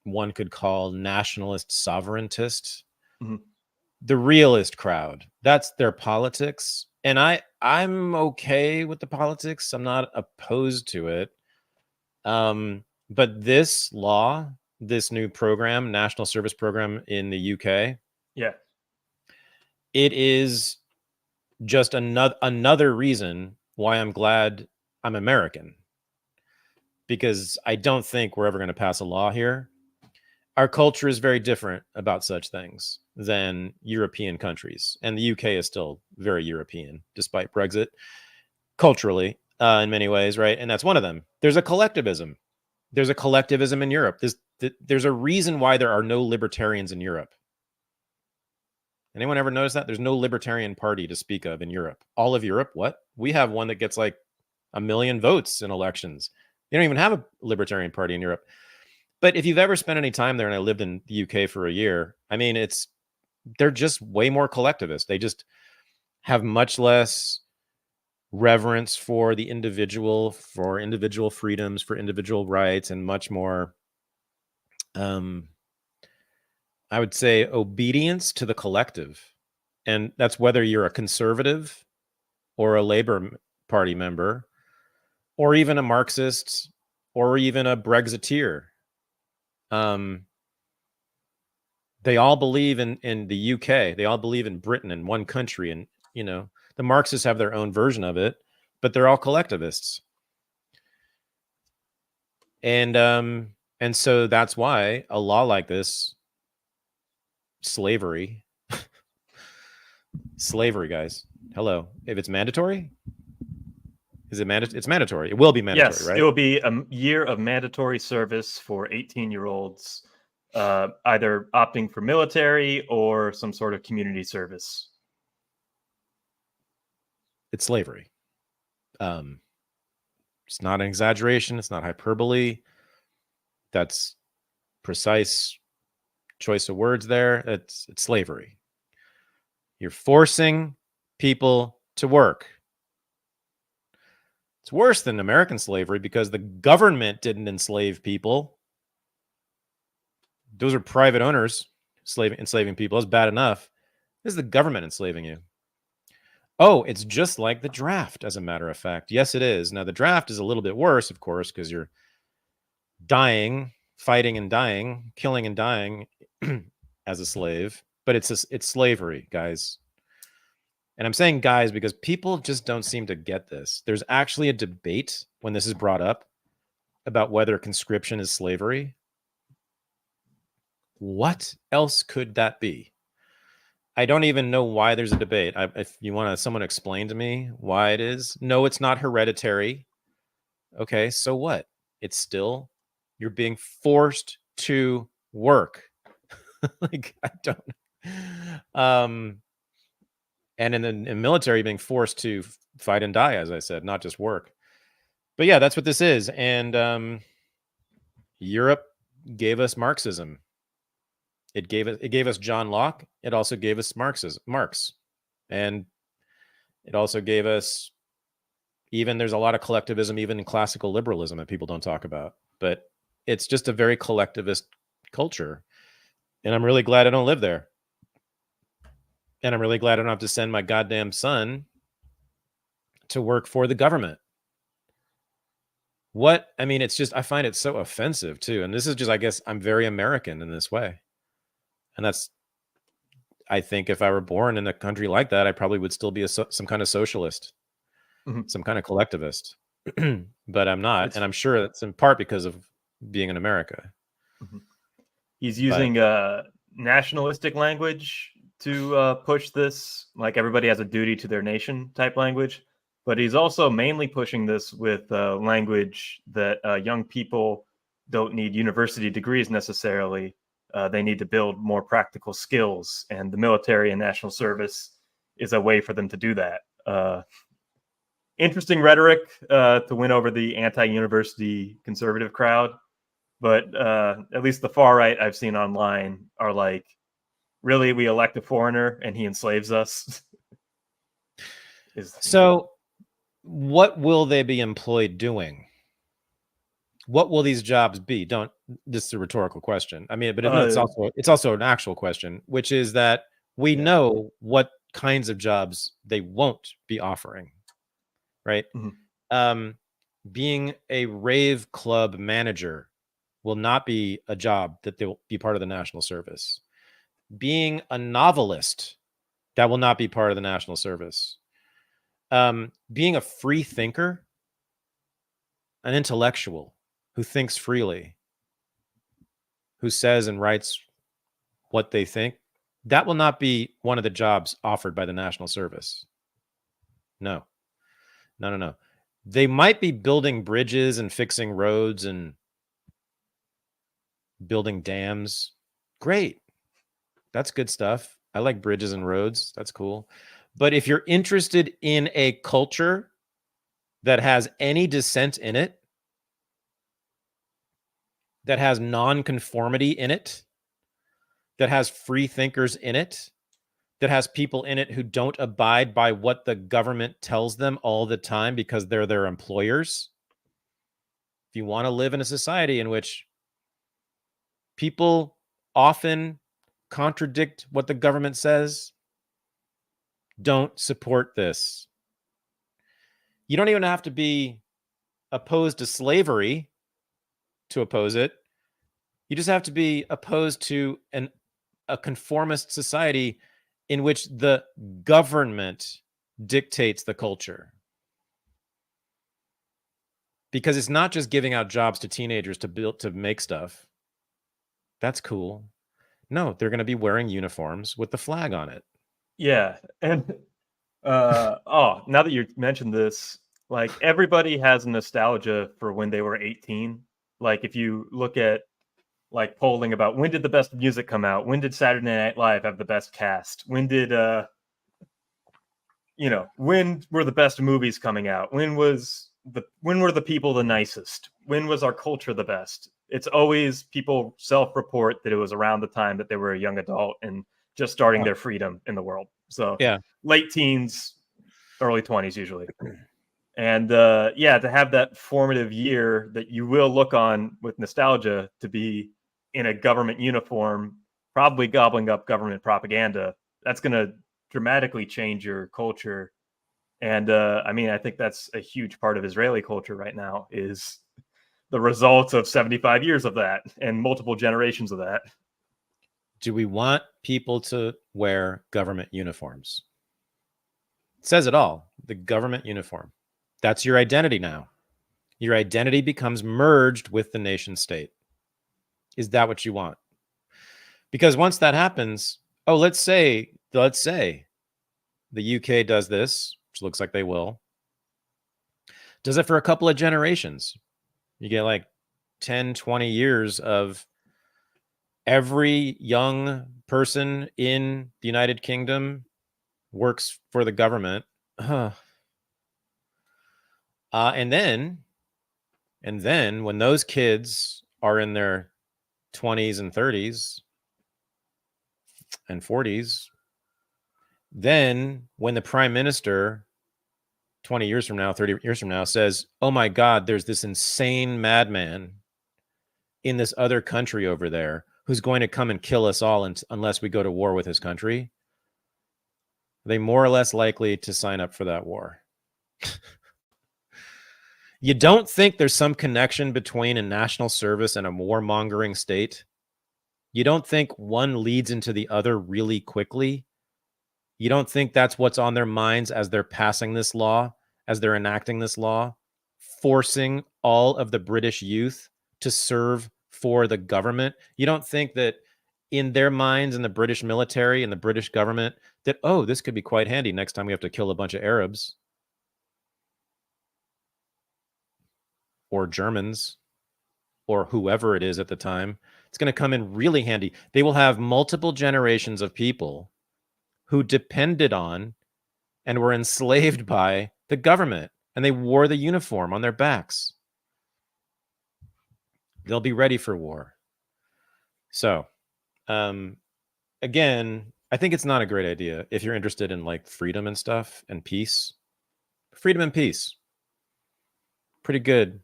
one could call nationalist sovereigntist. Mm-hmm. The realist crowd. That's their politics. And I'm okay with the politics. I'm not opposed to it. But this law, this new program, national service program in the UK, yeah, it is just another reason why I'm glad I'm American, because I don't think we're ever going to pass a law here. Our culture is very different about such things than European countries, and the UK is still very European despite Brexit culturally in many ways, right? And that's one of them. There's a collectivism. There's a collectivism in Europe. There's a reason why there are no libertarians in Europe. Anyone ever notice that? There's no libertarian party to speak of in Europe. All of Europe, what? We have one that gets like 1 million votes in elections. They don't even have a libertarian party in Europe. But if you've ever spent any time there, and I lived in the UK for a year, I mean, they're just way more collectivist. They just have much less reverence for the individual, for individual freedoms, for individual rights, and much more, I would say, obedience to the collective. And that's whether you're a conservative or a Labour Party member, or even a Marxist, or even a Brexiteer. They all believe in the UK. They all believe in Britain, in one country. And, the Marxists have their own version of it, but they're all collectivists. And so that's why a law like this, slavery, guys. Hello. If it's mandatory, is it mandatory? It's mandatory. It will be mandatory, Yes, right? it will be a year of mandatory service for 18-year-olds, either opting for military or some sort of community service. It's slavery. It's not an exaggeration. It's not hyperbole. That's precise choice of words there. It's slavery. You're forcing people to work. It's worse than American slavery because the government didn't enslave people. Those are private owners enslaving people. That's bad enough. This is the government enslaving you. Oh, it's just like the draft, as a matter of fact. Yes, it is. Now, the draft is a little bit worse, of course, because you're dying, fighting and dying, killing and dying as a slave. But it's slavery, guys. And I'm saying guys because people just don't seem to get this. There's actually a debate when this is brought up about whether conscription is slavery. What else could that be? I don't even know why there's a debate. If you want someone to explain to me why it is. No, it's not hereditary. Okay, so what? It's still, you're being forced to work. Like, I don't. And in the military, being forced to fight and die, as I said, not just work. But yeah, that's what this is. And Europe gave us Marxism. It gave us John Locke. It also gave us Marx. And it also gave us, even there's a lot of collectivism, even in classical liberalism, that people don't talk about. But it's just a very collectivist culture. And I'm really glad I don't live there. And I'm really glad I don't have to send my goddamn son to work for the government. I mean, it's just, I find it so offensive too. And this is just, I guess I'm very American in this way. And that's, I think if I were born in a country like that, I probably would still be some kind of socialist, some kind of collectivist. But I'm not. And I'm sure that's in part because of being in America. He's using nationalistic language to push this, like everybody has a duty to their nation type language. But he's also mainly pushing this with language that young people don't need university degrees necessarily. They need to build more practical skills, and the military and national service is a way for them to do that. Interesting rhetoric to win over the anti-university conservative crowd. But at least the far right I've seen online are like, really, we elect a foreigner and he enslaves us? So what will they be employed doing? What will these jobs be? This is a rhetorical question. I mean, but it's also an actual question, which is that we know what kinds of jobs they won't be offering, right? Being a rave club manager will not be a job that they'll be part of the national service. Being a novelist, that will not be part of the national service. Being a free thinker, an intellectual who thinks freely, who says and writes what they think, that will not be one of the jobs offered by the national service. No. They might be building bridges and fixing roads and building dams. Great. That's good stuff. I like bridges and roads. That's cool. But if you're interested in a culture that has any dissent in it, that has nonconformity in it, that has free thinkers in it, that has people in it who don't abide by what the government tells them all the time because they're their employers. If you want to live in a society in which people often contradict what the government says, don't support this. You don't even have to be opposed to slavery to oppose it. You just have to be opposed to a conformist society in which the government dictates the culture. because it's not just giving out jobs to teenagers to make stuff. That's cool. No, they're going to be wearing uniforms with the flag on it. Yeah, and now that you mentioned this, like everybody has nostalgia for when they were 18. Like if you look at like polling about when did the best music come out, when did Saturday Night Live have the best cast, when did when were the best movies coming out, when were the people the nicest, when was our culture the best? It's always people self-report that it was around the time that they were a young adult and just starting their freedom in the world. So yeah, late teens, early 20s usually. And to have that formative year that you will look on with nostalgia, to be in a government uniform, probably gobbling up government propaganda, that's going to dramatically change your culture. And I think that's a huge part of Israeli culture right now, is the results of 75 years of that and multiple generations of that. Do we want people to wear government uniforms? It says it all. The government uniform. That's your identity now. Your identity becomes merged with the nation state. Is that what you want? Because once that happens, let's say the UK does this, which looks like they will. Does it for a couple of generations. You get like 10, 20 years of every young person in the United Kingdom works for the government. And then when those kids are in their 20s and 30s and 40s, then when the prime minister 20 years from now, 30 years from now says, oh my God, there's this insane madman in this other country over there who's going to come and kill us all unless we go to war with his country, are they more or less likely to sign up for that war? You don't think there's some connection between a national service and a warmongering state? You don't think one leads into the other really quickly? You don't think that's what's on their minds as they're passing this law, as they're enacting this law, forcing all of the British youth to serve for the government? You don't think that in their minds, in the British military and the British government, that, this could be quite handy next time we have to kill a bunch of Arabs or Germans or whoever it is at the time? It's going to come in really handy. They will have multiple generations of people who depended on and were enslaved by the government, and they wore the uniform on their backs. They'll be ready for war. So, again, I think it's not a great idea if you're interested in like freedom and stuff and peace. Freedom and peace. Pretty good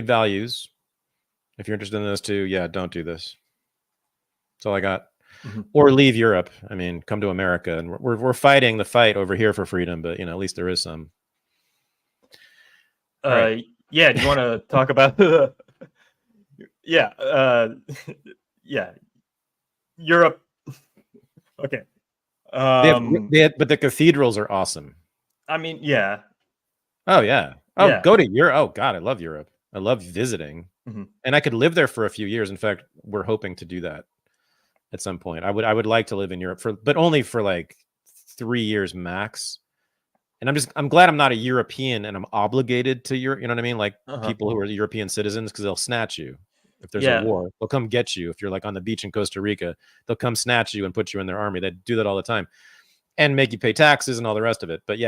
values. If you're interested in those two, don't do this. That's all I got. Mm-hmm. Or leave Europe. I mean, come to America, and we're fighting the fight over here for freedom, but at least there is some. Right. Do you want to talk about the? Europe. Okay. But the cathedrals are awesome. I mean, yeah. Oh yeah. Go to Europe. Oh God, I love Europe. I love visiting, and I could live there for a few years. In fact, we're hoping to do that at some point. I would like to live in Europe but only for like 3 years max. And I'm glad I'm not a European and I'm obligated to Europe. You know what I mean? Like people who are European citizens, because they'll snatch you if there's a war. They'll come get you if you're like on the beach in Costa Rica. They'll come snatch you and put you in their army. They do that all the time, and make you pay taxes and all the rest of it. But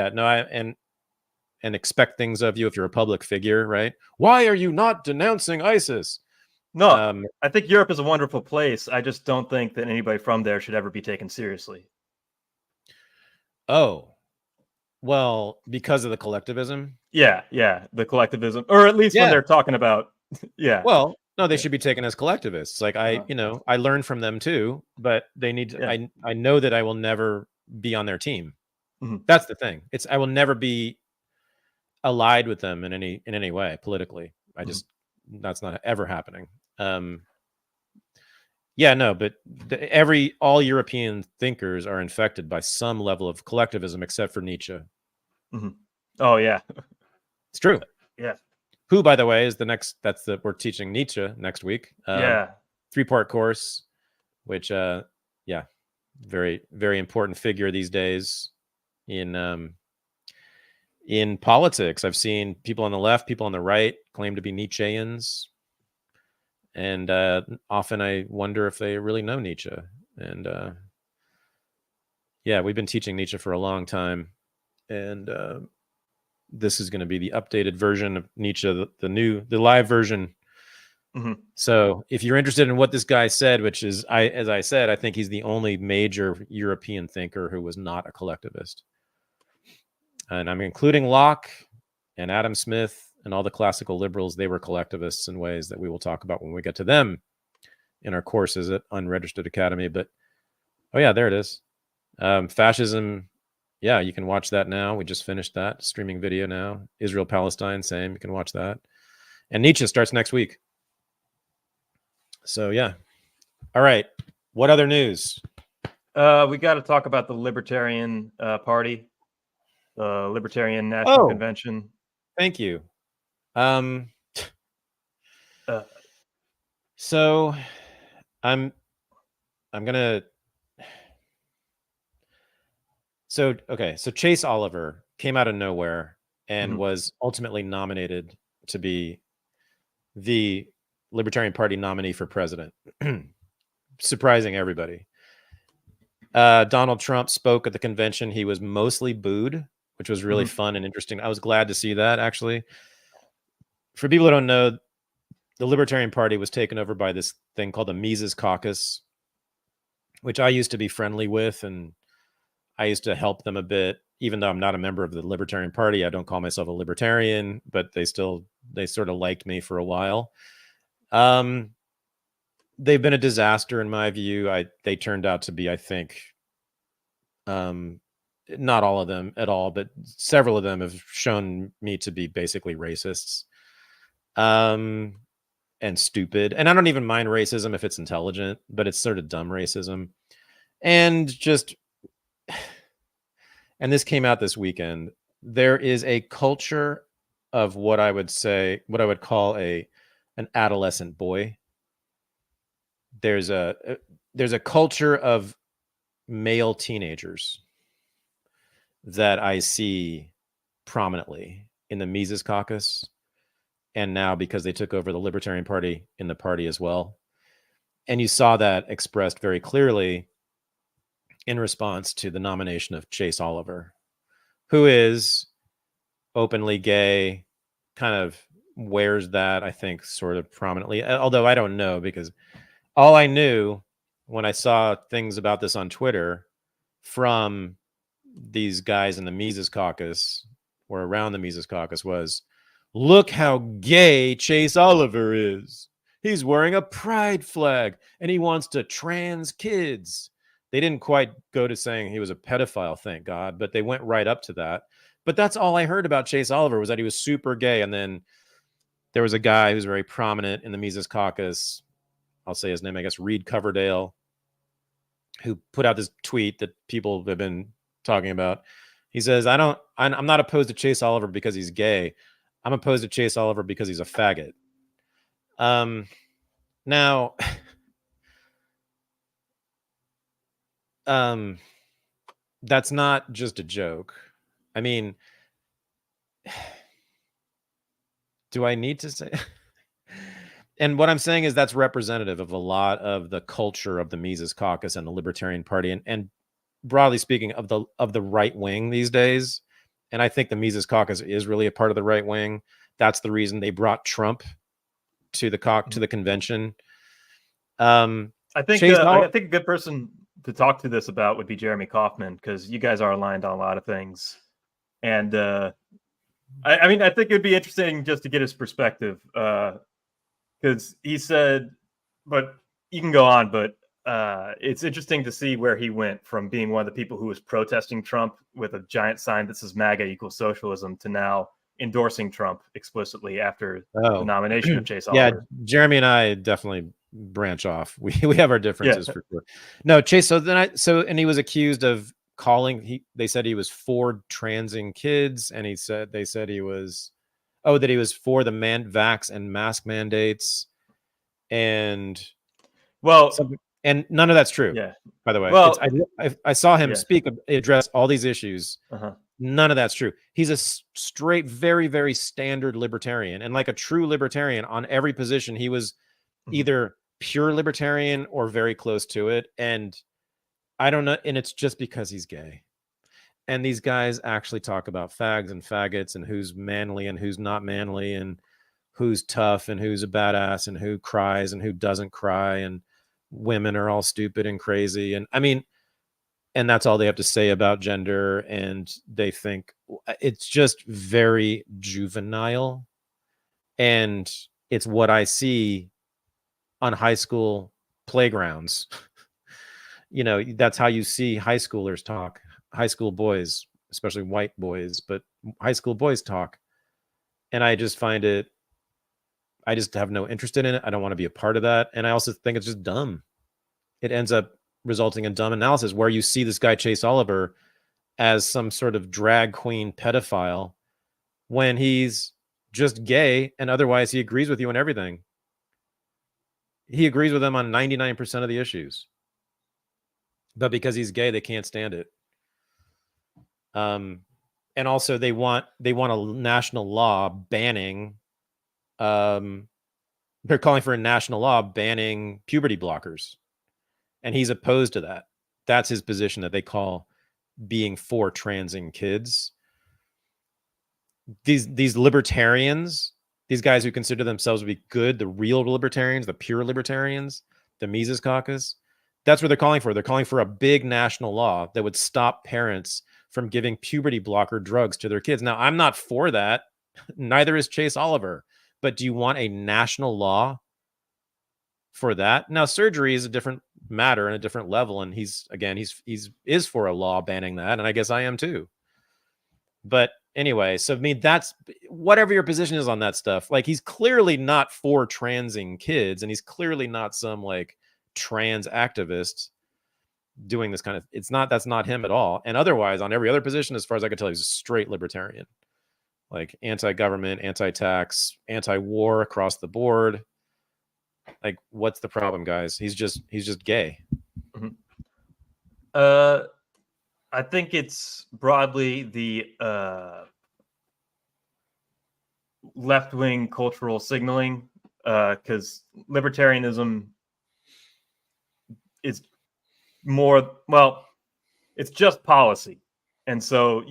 and expect things of you if you're a public figure, right? Why are you not denouncing ISIS? No, I think Europe is a wonderful place. I just don't think that anybody from there should ever be taken seriously. Oh, well, because of the collectivism? Yeah, the collectivism, or at least when they're talking about, Well, no, they should be taken as collectivists. Like I learn from them too, but they need to, I know that I will never be on their team. That's the thing. I will never be allied with them in any way politically. I just that's not ever happening. But all European thinkers are infected by some level of collectivism, except for Nietzsche. Oh yeah, it's true. Yeah. Who, by the way, is the next? We're teaching Nietzsche next week. Yeah. 3-part course, which yeah, very, very important figure these days in politics. I've seen people on the left, people on the right claim to be Nietzscheans, and often I wonder if they really know Nietzsche. And yeah, we've been teaching Nietzsche for a long time, and this is going to be the updated version of Nietzsche, the live version. Mm-hmm. So if you're interested in what this guy said, which is, as I said, I think he's the only major European thinker who was not a collectivist. And I'm including Locke and Adam Smith and all the classical liberals. They were collectivists in ways that we will talk about when we get to them in our courses at Unregistered Academy. But, oh yeah, there it is. Fascism. Yeah, you can watch that now. We just finished that streaming video now. Israel, Palestine, same. You can watch that. And Nietzsche starts next week. So, yeah. All right. What other news? We got to talk about the Libertarian Party, the Libertarian National Convention. Thank you. So I'm gonna. So Chase Oliver came out of nowhere and was ultimately nominated to be the Libertarian Party nominee for president, surprising everybody. Donald Trump spoke at the convention. He was mostly booed, which was really fun and interesting. I was glad to see that, actually. For people who don't know, the Libertarian Party was taken over by this thing called the Mises Caucus, which I used to be friendly with, and I used to help them a bit. Even though I'm not a member of the Libertarian Party, I don't call myself a libertarian, but they sort of liked me for a while. They've been a disaster in my view. They turned out to be, I think, not all of them at all, but several of them have shown me to be basically racists, and stupid. And I don't even mind racism if it's intelligent, but it's sort of dumb racism. And this came out this weekend. There is a culture of what I would call an adolescent boy. There's a culture of male teenagers that I see prominently in the Mises Caucus, and now because they took over the Libertarian Party in the party as well. And you saw that expressed very clearly in response to the nomination of Chase Oliver, who is openly gay, kind of wears that, I think, sort of prominently, although I don't know, because all I knew when I saw things about this on Twitter from these guys in the Mises Caucus or around the Mises Caucus was, look how gay Chase Oliver is. He's wearing a pride flag and he wants to trans kids. They didn't quite go to saying he was a pedophile, thank God, but they went right up to that. But that's all I heard about Chase Oliver, was that he was super gay. And then there was a guy who's very prominent in the Mises Caucus, I'll say his name, I guess, Reed Coverdale, who put out this tweet that people have been talking about. He says, I'm not opposed to Chase Oliver because he's gay. I'm opposed to Chase Oliver because he's a faggot. Now, that's not just a joke. I mean, do I need to say? And what I'm saying is that's representative of a lot of the culture of the Mises Caucus and the Libertarian Party, and broadly speaking of the right wing these days. And I think the Mises Caucus is really a part of the right wing. That's the reason they brought Trump to the convention. I think a good person to talk to this about would be Jeremy Kauffman, because you guys are aligned on a lot of things. And I mean, I think it would be interesting just to get his perspective, because he said, but you can go on, but it's interesting to see where he went from being one of the people who was protesting Trump with a giant sign that says MAGA equals socialism to now endorsing Trump explicitly after the nomination of Chase Oliver. Yeah, Jeremy and I definitely branch off. We have our differences for sure. No, Chase. And he was accused of calling. They said he was for transing kids, and they said he was Oh, that he was for the vax and mask mandates, and and none of that's true. Yeah. By the way, Well, I saw him speak, address all these issues. None of that's true. He's a straight, very, very standard libertarian, and like a true libertarian on every position, he was either pure libertarian or very close to it. And I don't know, and it's just because he's gay. And these guys actually talk about fags and faggots and who's manly and who's not manly and who's tough and who's a badass and who cries and who doesn't cry, and women are all stupid and crazy. And I mean, and that's all they have to say about gender. And they think it's just very juvenile. And it's what I see on high school playgrounds. You know, that's how you see high schoolers talk, high school boys, especially white boys, but high school boys talk. And I just find it, I just have no interest in it. I don't want to be a part of that. And I also think it's just dumb. It ends up resulting in dumb analysis where you see this guy Chase Oliver as some sort of drag queen pedophile when he's just gay, and otherwise he agrees with you on everything. He agrees with them on 99% of the issues. But because he's gay, they can't stand it. And also they want a national law banning, they're calling for a national law banning puberty blockers. And he's opposed to that. That's his position, that they call being for transing kids. These libertarians, these guys who consider themselves to be good, the real libertarians, the pure libertarians, the Mises Caucus, that's what they're calling for. They're calling for a big national law that would stop parents from giving puberty blocker drugs to their kids. Now, I'm not for that. Neither is Chase Oliver. But do you want a national law for that? Now, surgery is a different matter and a different level, and he's for a law banning that, and I guess I am too. But anyway, so I mean, that's whatever your position is on that stuff. Like, he's clearly not for transing kids, and he's clearly not some like trans activist doing this kind of, that's not him at all. And otherwise, on every other position, as far as I can tell, he's a straight libertarian, like anti-government, anti-tax, anti-war across the board. Like, what's the problem, guys? He's just gay. I think it's broadly the left-wing cultural signaling, because libertarianism is more, well, it's just policy. And so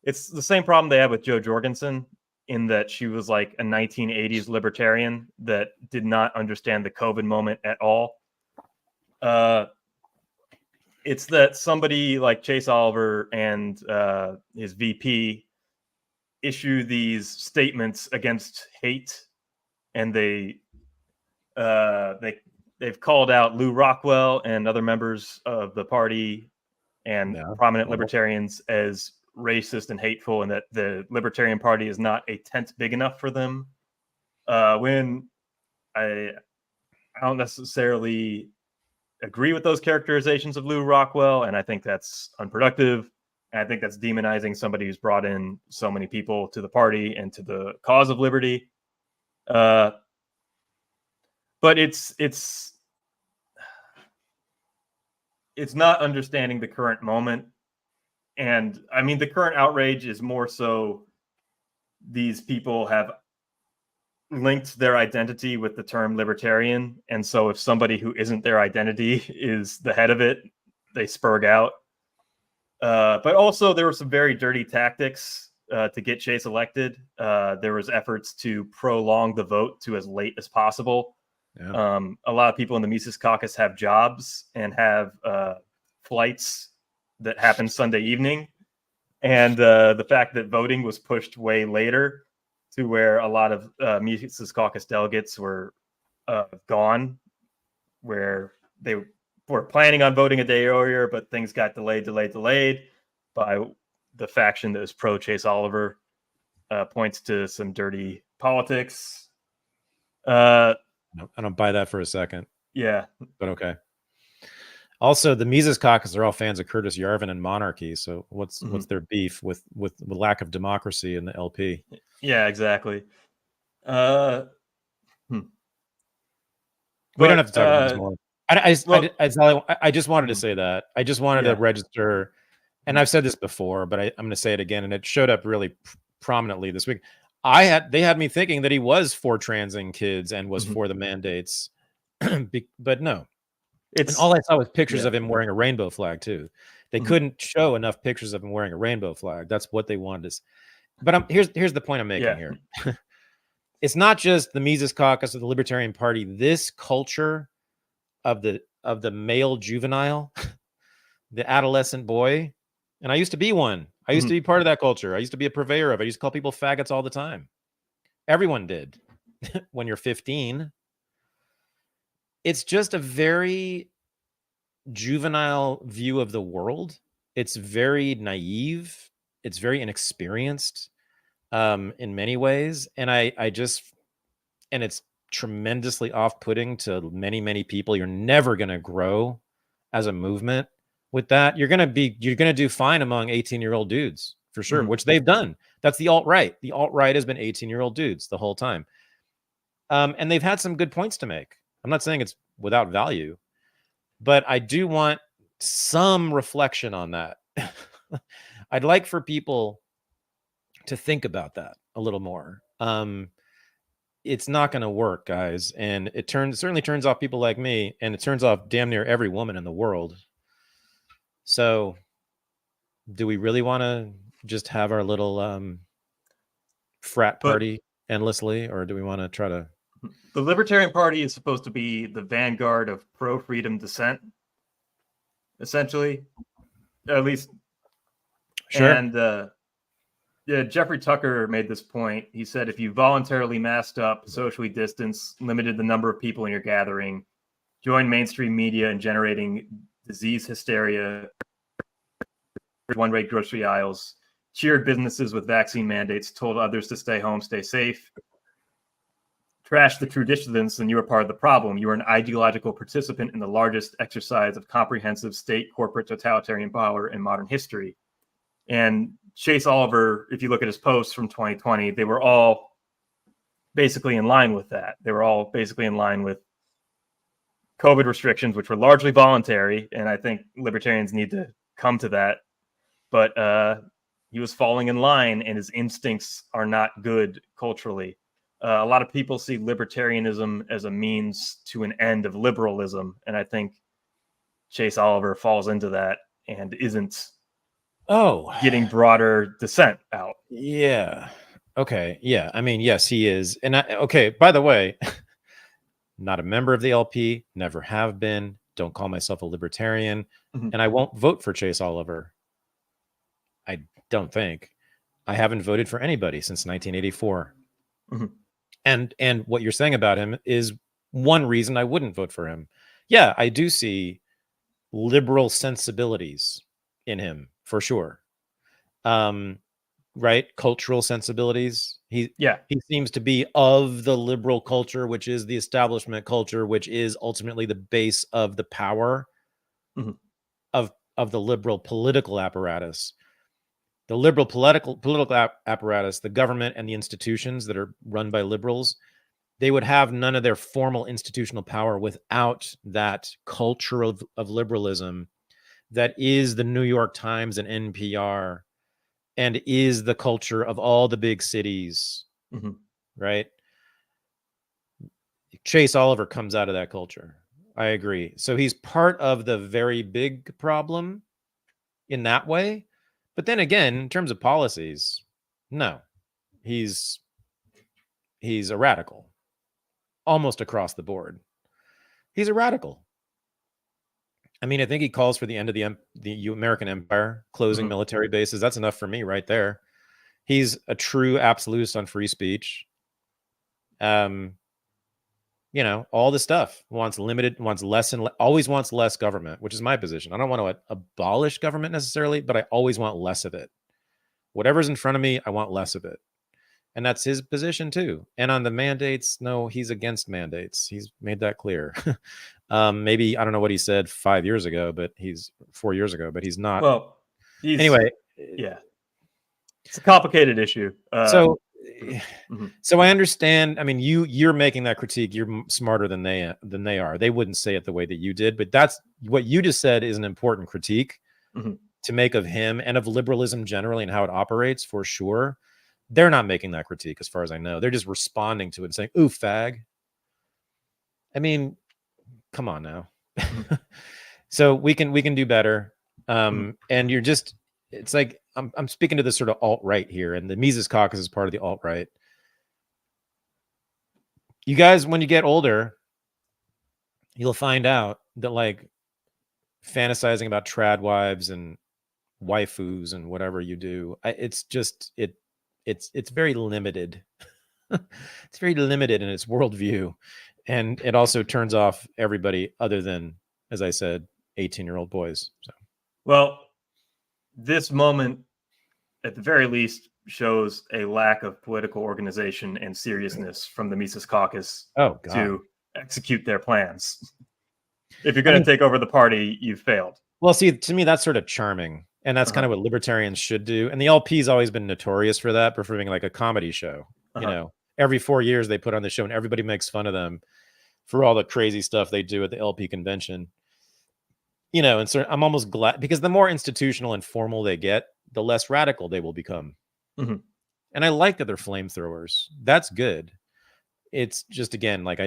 it's the same problem they have with Jo Jorgensen, in that she was like a 1980s libertarian that did not understand the COVID moment at all. It's that somebody like Chase Oliver and his VP issue these statements against hate, and they've called out Lew Rockwell and other members of the party and prominent libertarians as racist and hateful, and that the Libertarian Party is not a tent big enough for them. When I don't necessarily agree with those characterizations of Lew Rockwell, and I think that's unproductive. And I think that's demonizing somebody who's brought in so many people to the party and to the cause of liberty. But it's not understanding the current moment. And I mean, the current outrage is more so these people have linked their identity with the term libertarian. And so if somebody who isn't their identity is the head of it, they spurg out. But also there were some very dirty tactics to get Chase elected. There was efforts to prolong the vote to as late as possible. Yeah. A lot of people in the Mises Caucus have jobs and have flights that happen Sunday evening. And the fact that voting was pushed way later, to where a lot of Mises Caucus delegates were gone, where they were planning on voting a day earlier, but things got delayed by the faction that was pro Chase Oliver, points to some dirty politics. I don't buy that for a second. Yeah. But okay. Also, the Mises Caucus are all fans of Curtis Yarvin and monarchy. So what's their beef with the lack of democracy in the LP? Yeah, exactly. We don't have to talk about this more. I just wanted to say that. I just wanted to register, and I've said this before, but I'm going to say it again, and it showed up really prominently this week. They had me thinking that he was for transing kids and was for the mandates, but no. And all I saw was pictures of him wearing a rainbow flag too. They couldn't show enough pictures of him wearing a rainbow flag. That's what they wanted to. But here's the point I'm making here. It's not just the Mises Caucus or the Libertarian Party. This culture of the male juvenile, the adolescent boy, and I used to be one. I used to be part of that culture. I used to be a purveyor of it. I used to call people faggots all the time. Everyone did. When you're 15. It's just a very juvenile view of the world. It's very naive. It's very inexperienced in many ways. And and it's tremendously off-putting to many, many people. You're never going to grow as a movement with that. You're going to do fine among 18-year-old dudes for sure, which they've done. That's the alt-right. The alt-right has been 18-year-old dudes the whole time. And they've had some good points to make. I'm not saying it's without value, but I do want some reflection on that. I'd like for people to think about that a little more. It's not going to work, guys. And it certainly turns off people like me, and it turns off damn near every woman in the world. So do we really want to just have our little frat party endlessly, or do we want to try to... The Libertarian Party is supposed to be the vanguard of pro-freedom dissent, essentially, at least. Sure. And Jeffrey Tucker made this point. He said, if you voluntarily masked up, socially distanced, limited the number of people in your gathering, joined mainstream media in generating disease hysteria, one-way grocery aisles, cheered businesses with vaccine mandates, told others to stay home, stay safe, trash the true dissidents, and you are part of the problem. You are an ideological participant in the largest exercise of comprehensive state corporate totalitarian power in modern history. And Chase Oliver, if you look at his posts from 2020, they were all basically in line with that. They were all basically in line with COVID restrictions, which were largely voluntary. And I think libertarians need to come to that. But he was falling in line, and his instincts are not good culturally. A lot of people see libertarianism as a means to an end of liberalism. And I think Chase Oliver falls into that and isn't getting broader dissent out. Yeah. Okay. Yeah. I mean, yes, he is. And okay, by the way, not a member of the LP, never have been, don't call myself a libertarian, and I won't vote for Chase Oliver. I don't think. I haven't voted for anybody since 1984. And what you're saying about him is one reason I wouldn't vote for him. Yeah, I do see liberal sensibilities in him for sure. Right? Cultural sensibilities. He seems to be of the liberal culture, which is the establishment culture, which is ultimately the base of the power of the liberal political apparatus. The liberal political apparatus, the government and the institutions that are run by liberals, they would have none of their formal institutional power without that culture of liberalism that is the New York Times and NPR and is the culture of all the big cities, right? Chase Oliver comes out of that culture. I agree. So he's part of the very big problem in that way. But then again, in terms of policies, no, he's a radical almost across the board. He's a radical. I mean, I think he calls for the end of the American empire, closing military bases. That's enough for me right there. He's a true absolutist on free speech. You know, all the stuff wants less and always wants less government, which is my position. I don't want to abolish government necessarily, but I always want less of it. Whatever's in front of me, I want less of it. And that's his position too. And on the mandates, no, he's against mandates. He's made that clear. Maybe, I don't know what he said 4 years ago, but he's not. Well, anyway. Yeah, it's a complicated issue. So I understand. I mean, you're making that critique. You're smarter than they are. They wouldn't say it the way that you did, but that's what you just said is an important critique to make of him and of liberalism generally and how it operates, for sure. They're not making that critique, as far as I know. They're just responding to it and saying, "Ooh, fag." I mean, come on now. So we can do better. And you're just, it's like, I'm speaking to this sort of alt-right here, and the Mises Caucus is part of the alt-right. You guys, when you get older, you'll find out that, like, fantasizing about trad wives and waifus and whatever you do, it's just, it's very limited. It's very limited in its worldview. And it also turns off everybody other than, as I said, 18-year-old boys. So, well, this moment, at the very least, shows a lack of political organization and seriousness from the Mises Caucus to execute their plans. If you're going to take over the party, you've failed. Well, see, to me, that's sort of charming. And that's kind of what libertarians should do. And the LP's always been notorious for that, performing like a comedy show. You know, every 4 years they put on the show and everybody makes fun of them for all the crazy stuff they do at the LP convention. You know, and so I'm almost glad, because the more institutional and formal they get, the less radical they will become. And I like that they're flamethrowers. That's good. It's just, again, like, I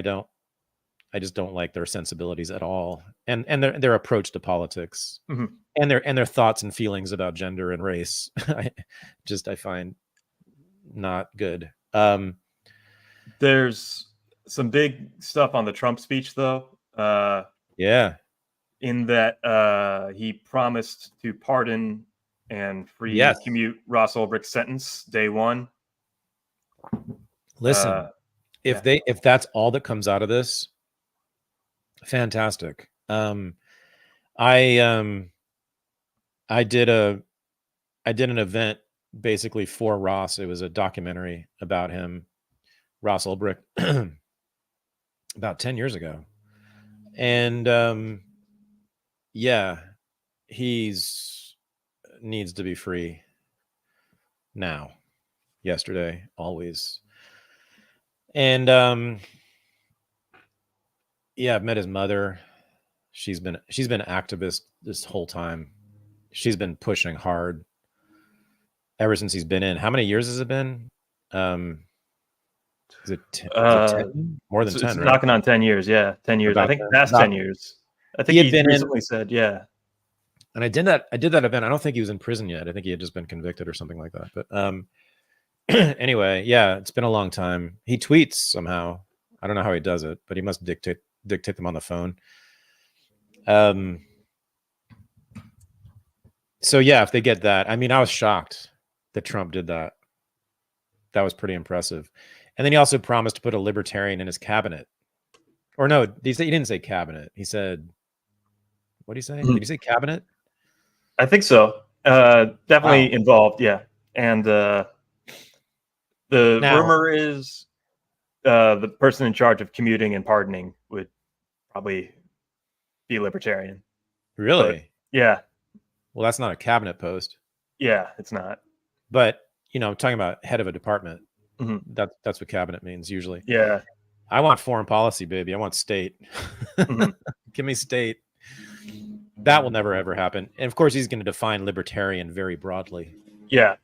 just don't like their sensibilities at all, and their approach to politics, and their thoughts and feelings about gender and race. I find not good. There's some big stuff on the Trump speech, though. Yeah. In that he promised to pardon and free commute Ross Ulbricht's sentence day one. Listen, if that's all that comes out of this, fantastic. I did an event basically for Ross. It was a documentary about him, Ross Ulbricht, about 10 years ago. And yeah, he's needs to be free now, yesterday, always. And yeah, I've met his mother. She's been an activist this whole time. She's been pushing hard ever since he's been in. How many years has it been? Is it 10? More than 10, it's right? Knocking on 10 years. Yeah, 10 years. I think past 10 years. I think he recently said, yeah. And I did that event. I don't think he was in prison yet. I think he had just been convicted or something like that. But anyway, yeah, it's been a long time. He tweets somehow. I don't know how he does it, but he must dictate them on the phone. So yeah, if they get that, I mean, I was shocked that Trump did that. That was pretty impressive. And then he also promised to put a libertarian in his cabinet. Or no, he didn't say cabinet. He said, what did he say? Did he say cabinet? I think so. Definitely involved. Yeah. And the rumor is the person in charge of commuting and pardoning would probably be libertarian. Really? But, yeah. Well, that's not a cabinet post. Yeah, it's not. But, you know, I'm talking about head of a department. That's what cabinet means usually. Yeah. I want foreign policy, baby. I want state. Give me state. That will never, ever happen. And of course, he's going to define libertarian very broadly. Yeah.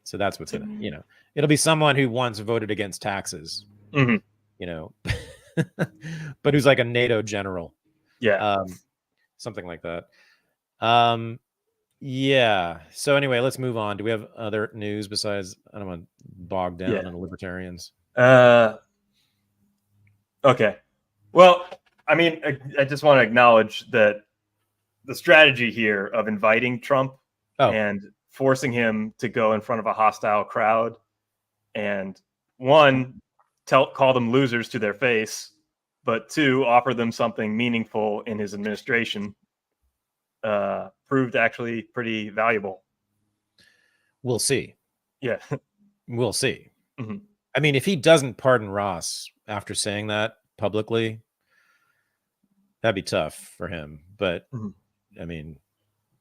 So that's what's going to, you know, it'll be someone who once voted against taxes, you know, but who's like a NATO general. Yeah. Something like that. Yeah. So anyway, let's move on. Do we have other news besides, I don't want to bog down on the libertarians? Okay. Well, I mean, I just want to acknowledge that the strategy here of inviting Trump and forcing him to go in front of a hostile crowd and, one, call them losers to their face, but two, offer them something meaningful in his administration, proved actually pretty valuable. We'll see. Yeah. We'll see. Mm-hmm. I mean, if he doesn't pardon Ross after saying that publicly, that'd be tough for him. But I mean,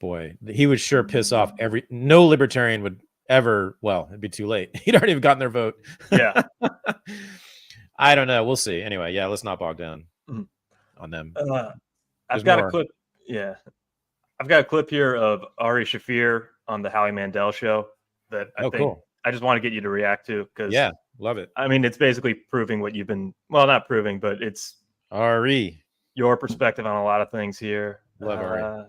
boy, he would sure piss off no libertarian would ever. Well, it'd be too late. He'd already have gotten their vote. Yeah. I don't know. We'll see. Anyway, yeah, let's not bog down on them. I've got a clip. Yeah. I've got a clip here of Ari Shaffir on the Howie Mandel show that I just want to get you to react to, because love it. I mean, it's basically proving what you've been, well, not proving, but it's Ari, your perspective on a lot of things here. Love Ari.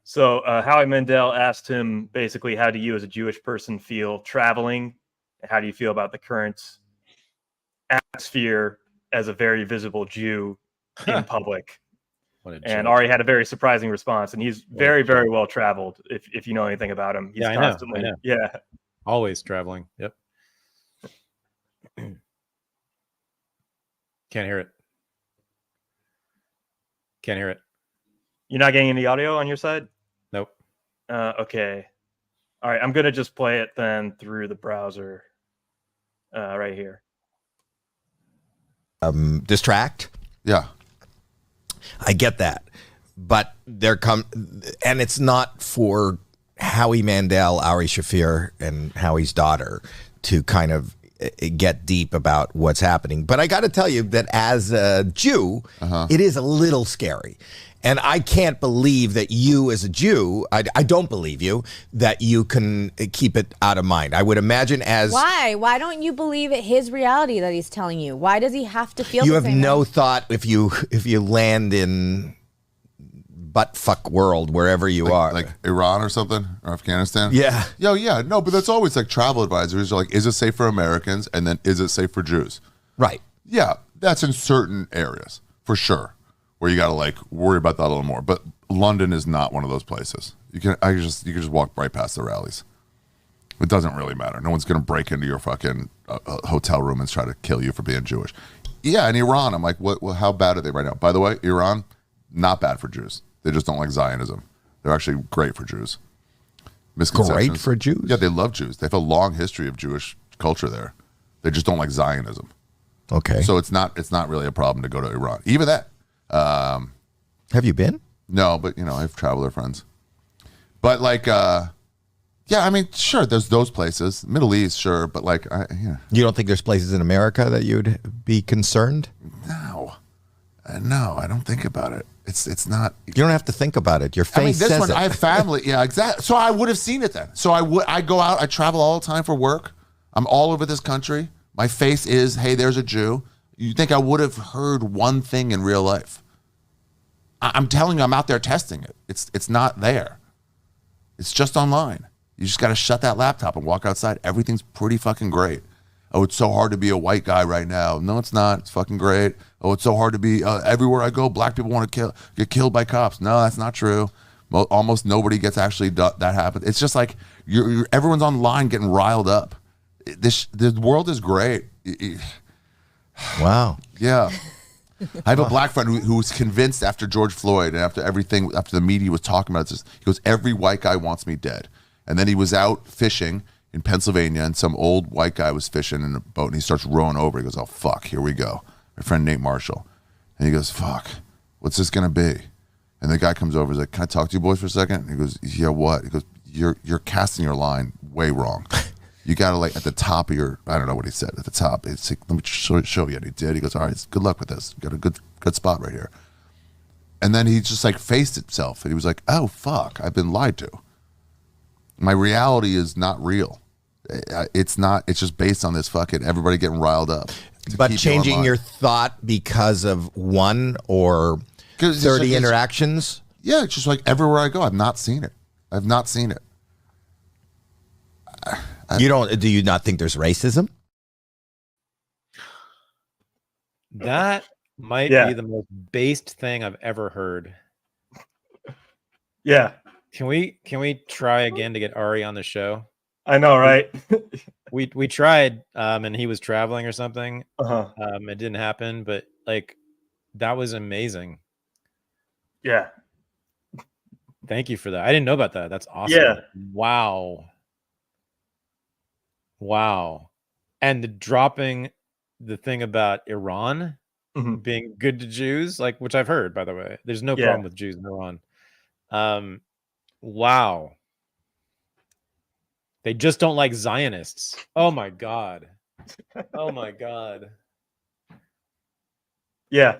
So Howie Mandel asked him basically, how do you as a Jewish person feel traveling? How do you feel about the current atmosphere as a very visible Jew in public? And Ari had a very surprising response, and he's very, very well traveled. If you know anything about him, he's constantly, I know. Always traveling. Yep. Can't hear it. You're not getting any audio on your side? Nope. Okay. All right. I'm gonna just play it then through the browser. Right here. Distract. Yeah. I get that, but and it's not for Howie Mandel, Ari Shaffir, and Howie's daughter to kind of get deep about what's happening. But I got to tell you that as a Jew, it is a little scary. And I can't believe that you as a Jew, I don't believe you, that you can keep it out of mind. I would imagine as... Why? Why don't you believe his reality that he's telling you? Why does he have to feel you the have same no way? thought if you land in butt-fuck world, wherever you are. Like Iran or something? Or Afghanistan? Yeah. Yeah. No, but that's always like travel advisories are like, is it safe for Americans? And then is it safe for Jews? Right. Yeah, that's in certain areas, for sure, where you got to like worry about that a little more. But London is not one of those places. You can just walk right past the rallies. It doesn't really matter. No one's going to break into your fucking hotel room and try to kill you for being Jewish. Yeah, in Iran, I'm like, how bad are they right now? By the way, Iran, not bad for Jews. They just don't like Zionism. They're actually great for Jews. Great for Jews? Yeah, they love Jews. They have a long history of Jewish culture there. They just don't like Zionism. Okay. So it's not really a problem to go to Iran. Even that. Have you been? No, but I have traveler friends. But like, yeah, I mean, sure, there's those places. Middle East, sure, but like, You don't think there's places in America that you'd be concerned? No, I don't think about it. It's not. You don't have to think about it. Your face says it. I have family. Yeah, exactly. So I would have seen it then. So I go out. I travel all the time for work. I'm all over this country. My face is, hey, there's a Jew. You think I would have heard one thing in real life? I'm telling you, I'm out there testing it. It's not there. It's just online. You just got to shut that laptop and walk outside. Everything's pretty fucking great. Oh, it's so hard to be a white guy right now. No, it's not. It's fucking great. Oh, it's so hard to be everywhere I go. Black people want to get killed by cops. No, that's not true. Almost nobody gets actually that happen. It's just like everyone's online getting riled up. The world is great. Wow. Yeah. I have a black friend who was convinced after George Floyd and after everything, after the media was talking about this, he goes, every white guy wants me dead. And then he was out fishing in Pennsylvania, and some old white guy was fishing in a boat, and he starts rowing over. He goes, oh, fuck, here we go. My friend Nate Marshall. And he goes, fuck, what's this going to be? And the guy comes over, he's like, can I talk to you boys for a second? And he goes, yeah, what? He goes, you're casting your line way wrong. You got to, like, at the top of your, I don't know what he said, at the top. It's like, let me show you. And he did. He goes, all right, good luck with this. You got a good spot right here. And then he just, like, faced himself, and he was like, oh, fuck, I've been lied to. My reality is not real. It's not. It's just based on this fucking everybody getting riled up. But changing your thought because of one or 30 interactions? Yeah, it's just like everywhere I go, I've not seen it. I've not seen it. Do you not think there's racism? That might be the most based thing I've ever heard. Yeah. Can we try again to get Ari on the show? I know, right? we tried, and he was traveling or something. It didn't happen, but like that was amazing. Yeah. Thank you for that. I didn't know about that. That's awesome. Yeah. Wow. And the dropping the thing about Iran being good to Jews, like, which I've heard, by the way. There's no problem with Jews in Iran. Wow. They just don't like Zionists. Oh my God. Oh my God. Yeah.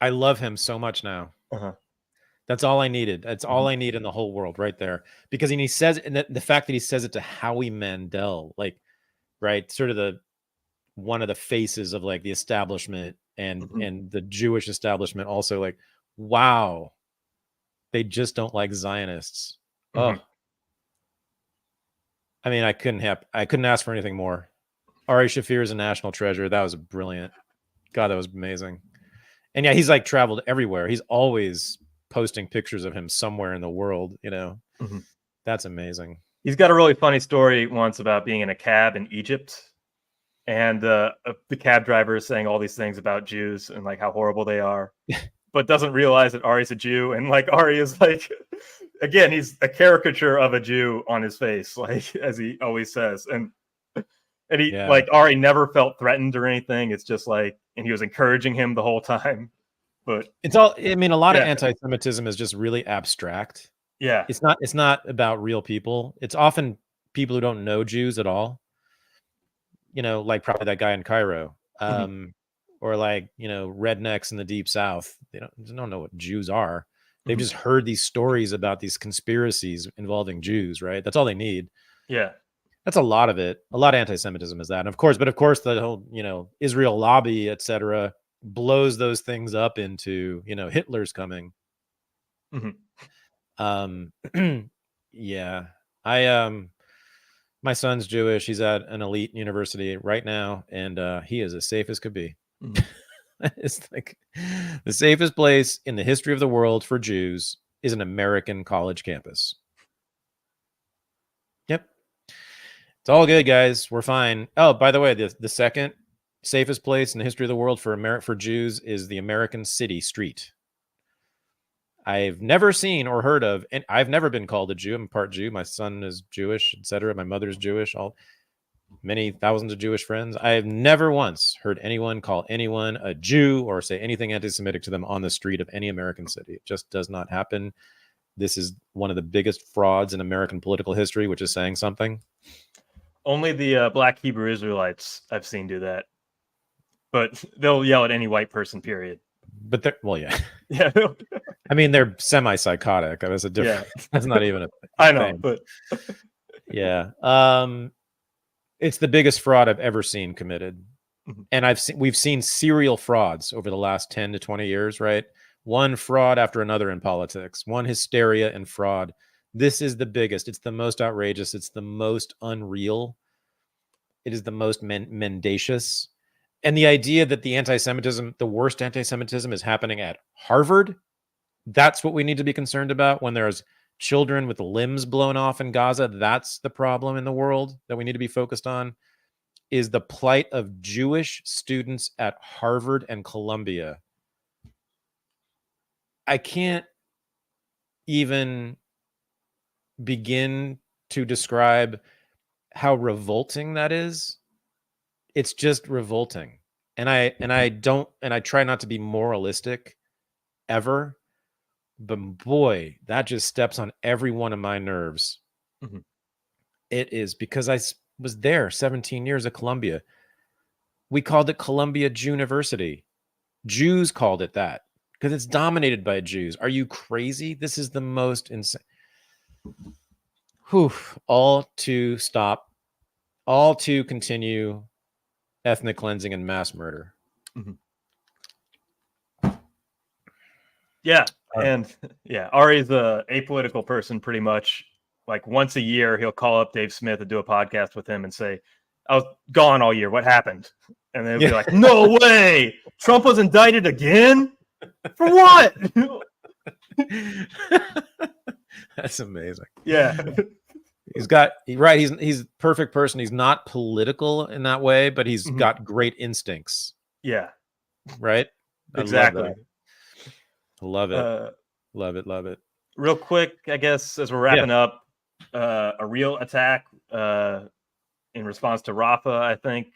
I love him so much now. That's all I needed. That's all I need in the whole world right there. Because he says, and the fact that he says it to Howie Mandel, like, right, sort of one of the faces of like the establishment and the Jewish establishment also, like, wow, they just don't like Zionists. Oh, I mean, I couldn't ask for anything more. Ari Shaffir is a national treasure. That was brilliant. God, that was amazing. And yeah, he's like traveled everywhere. He's always posting pictures of him somewhere in the world, you know. That's amazing. He's got a really funny story once about being in a cab in Egypt, and the cab driver is saying all these things about Jews and like how horrible they are, but doesn't realize that Ari's a Jew, and like Ari is like, again, he's a caricature of a Jew on his face, like as he always says, and he like Ari never felt threatened or anything. It's just like, and he was encouraging him the whole time. But it's all, I mean, a lot of anti-Semitism is just really abstract. Yeah. It's not about real people. It's often people who don't know Jews at all. You know, like probably that guy in Cairo. Or like, you know, rednecks in the deep South. They don't know what Jews are. They've just heard these stories about these conspiracies involving Jews, right? That's all they need. Yeah. That's a lot of it. A lot of anti-Semitism is that. And of course, the whole, you know, Israel lobby, etc., blows those things up into, you know, Hitler's coming. Yeah. My son's Jewish. He's at an elite university right now, and he is as safe as could be. It's like the safest place in the history of the world for Jews is an American college campus. Yep. It's all good, guys. We're fine. Oh, by the way, the second safest place in the history of the world for Jews is the American City Street. I've never seen or heard of, and I've never been called a Jew. I'm part Jew. My son is Jewish, etc. My mother's Jewish. Many thousands of Jewish friends. I have never once heard anyone call anyone a Jew or say anything anti-Semitic to them on the street of any American city. It just does not happen. This is one of the biggest frauds in American political history, which is saying something. Only the Black Hebrew Israelites I've seen do that, but they'll yell at any white person. Period. But yeah. Yeah. I mean, they're semi-psychotic. That's a different. Yeah. That's not even a. I know, but yeah. It's the biggest fraud I've ever seen committed, and we've seen serial frauds over the last 10 to 20 years. Right, one fraud after another in politics, one hysteria and fraud. This is the biggest. It's the most outrageous. It's the most unreal. It is the most mendacious. And the idea that the worst anti-Semitism is happening at Harvard, that's what we need to be concerned about when there's children with limbs blown off in Gaza. That's the problem in the world that we need to be focused on, is the plight of Jewish students at Harvard and Columbia. I can't even begin to describe how revolting that is. It's just revolting. And I try not to be moralistic ever, but boy, that just steps on every one of my nerves. It is, because I was there 17 years at Columbia. We called it Columbia Jewniversity. Jews called it that because it's dominated by Jews. Are you crazy? This is the most insane. All to stop, all to continue ethnic cleansing and mass murder. Yeah. And yeah, Ari's a apolitical person pretty much. Like once a year, he'll call up Dave Smith and do a podcast with him and say, I was gone all year. What happened? And they'll be like, no way. Trump was indicted again? For what? That's amazing. Yeah. He's perfect person. He's not political in that way, but he's got great instincts. Yeah. Right? Exactly. I love it. Love it. Love it. Real quick, I guess, as we're wrapping up, a real attack in response to Rafa, I think,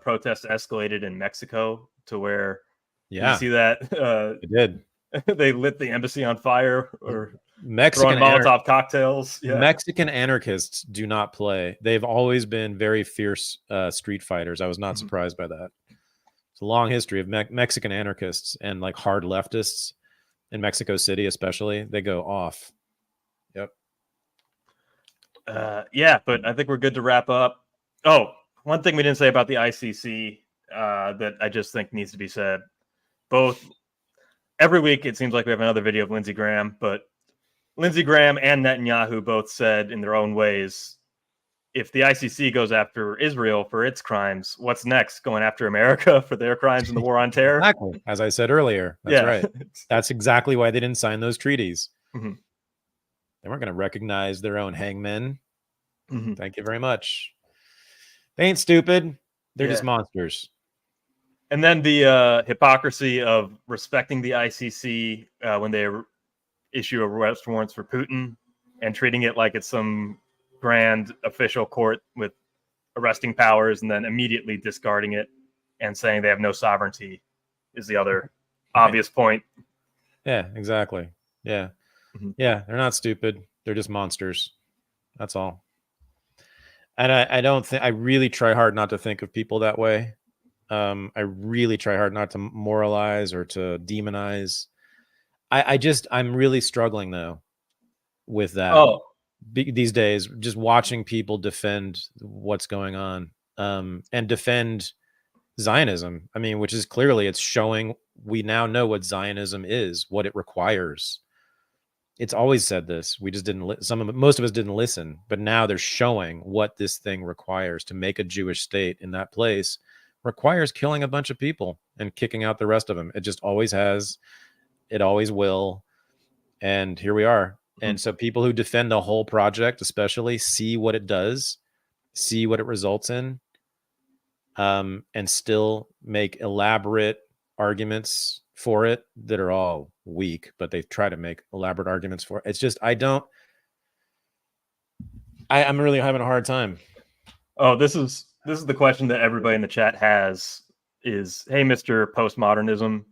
protests escalated in Mexico to where you see that it did. they lit the embassy on fire or Mexican throwing Molotov cocktails. Yeah. Mexican anarchists do not play. They've always been very fierce street fighters. I was not surprised by that. It's a long history of Mexican anarchists and like hard leftists in Mexico City, especially. They go off. Yep. Yeah, but I think we're good to wrap up. Oh, one thing we didn't say about the ICC that I just think needs to be said. Every week it seems like we have another video of Lindsey Graham, but Lindsey Graham and Netanyahu both said in their own ways, if the ICC goes after Israel for its crimes, what's next? Going after America for their crimes in the war on terror? Exactly. As I said earlier, that's right. That's exactly why they didn't sign those treaties. Mm-hmm. They weren't going to recognize their own hangmen. Mm-hmm. Thank you very much. They ain't stupid. They're just monsters. And then the hypocrisy of respecting the ICC when they issue arrest warrants for Putin and treating it like it's some grand official court with arresting powers and then immediately discarding it and saying they have no sovereignty is the other obvious point. Yeah, exactly. Yeah. Mm-hmm. Yeah, they're not stupid. They're just monsters. That's all. And I don't think, I really try hard not to think of people that way. I really try hard not to moralize or to demonize. I'm really struggling though with that these days, just watching people defend what's going on and defend Zionism. I mean, which is clearly, it's showing we now know what Zionism is, what it requires. It's always said this. We just didn't. Most of us didn't listen, but now they're showing what this thing requires to make a Jewish state in that place. Requires killing a bunch of people and kicking out the rest of them. It just always has. It always will. And here we are. And so people who defend the whole project, especially, see what it does, see what it results in, and still make elaborate arguments for it that are all weak, but they try to make elaborate arguments for it. It's just, I'm really having a hard time. Oh, this is the question that everybody in the chat has is, hey, Mr. Postmodernism,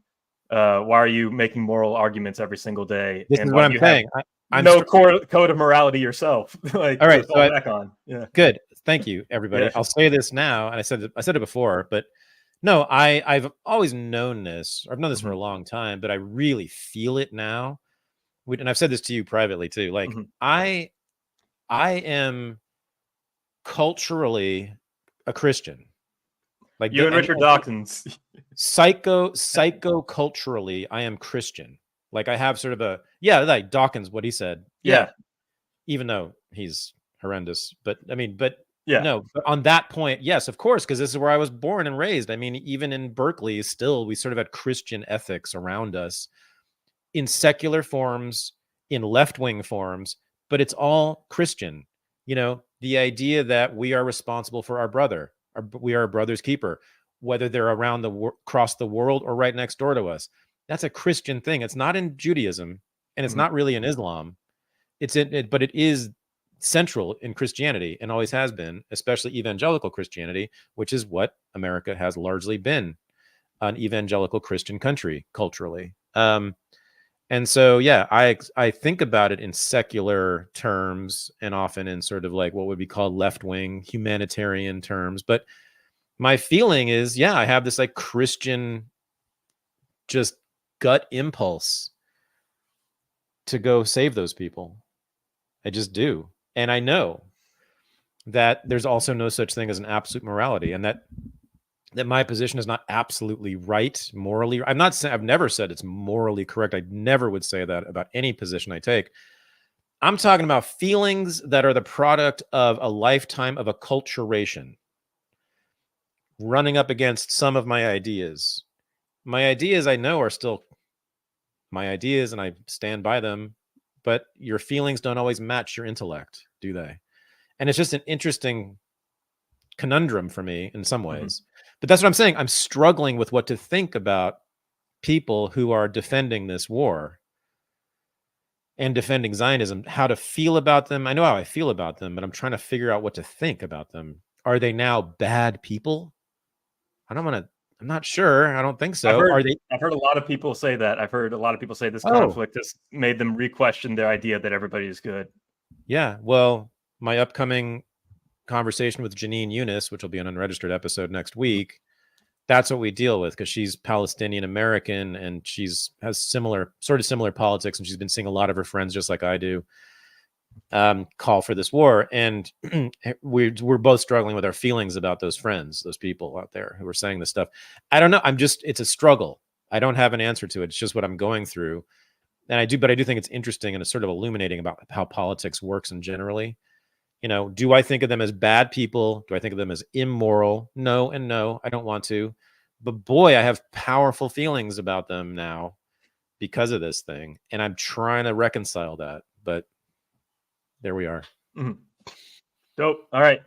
why are you making moral arguments every single day? This is what I'm saying. I'm code of morality yourself. Like, all right, so back on. Yeah. Good. Thank you, everybody. I'll say this now, and I said it before, but no, I've always known this. I've known this for a long time, but I really feel it now. And I've said this to you privately too. Like I am culturally a Christian. Like you and Richard Dawkins. Psycho-culturally, I am Christian. Like I have sort of like Dawkins, what he said. Yeah. Even though he's horrendous, but no, but on that point, yes, of course, because this is where I was born and raised. I mean, even in Berkeley, still, we sort of had Christian ethics around us in secular forms, in left-wing forms, but it's all Christian. You know, the idea that we are responsible for our brother, we are a brother's keeper, whether they're around across the world or right next door to us. That's a Christian thing. It's not in Judaism, and it's not really in Islam. But it is central in Christianity and always has been, especially evangelical Christianity, which is what America has largely been, an evangelical Christian country culturally. And so, yeah, I think about it in secular terms and often in sort of like what would be called left-wing humanitarian terms. But my feeling is, yeah, I have this like Christian just gut impulse to go save those people. I just do. And I know that there's also no such thing as an absolute morality, and that my position is not absolutely right morally. I've never said it's morally correct. I never would say that about any position I take. I'm talking about feelings that are the product of a lifetime of acculturation, running up against some of my ideas. My ideas I know are still my ideas, and I stand by them. But your feelings don't always match your intellect, do they? And it's just an interesting conundrum for me in some ways. But that's what I'm saying. I'm struggling with what to think about people who are defending this war. and defending Zionism, how to feel about them. I know how I feel about them, but I'm trying to figure out what to think about them. Are they now bad people? I'm not sure. I don't think so. I've heard a lot of people say that. I've heard a lot of people say this conflict has made them re-question their idea that everybody is good. Yeah. Well, my upcoming conversation with Janine Eunice, which will be an unregistered episode next week, that's what we deal with, because she's Palestinian American and has similar politics, and she's been seeing a lot of her friends, just like I do, call for this war. And we're both struggling with our feelings about those friends, those people out there who are saying this stuff. I don't know. It's a struggle. I don't have an answer to it. It's just what I'm going through. And I do think it's interesting and it's sort of illuminating about how politics works in generally. Do I think of them as bad people? Do I think of them as immoral? No, and no, I don't want to. But boy, I have powerful feelings about them now because of this thing. And I'm trying to reconcile that. But there we are. Mm-hmm. Dope. All right.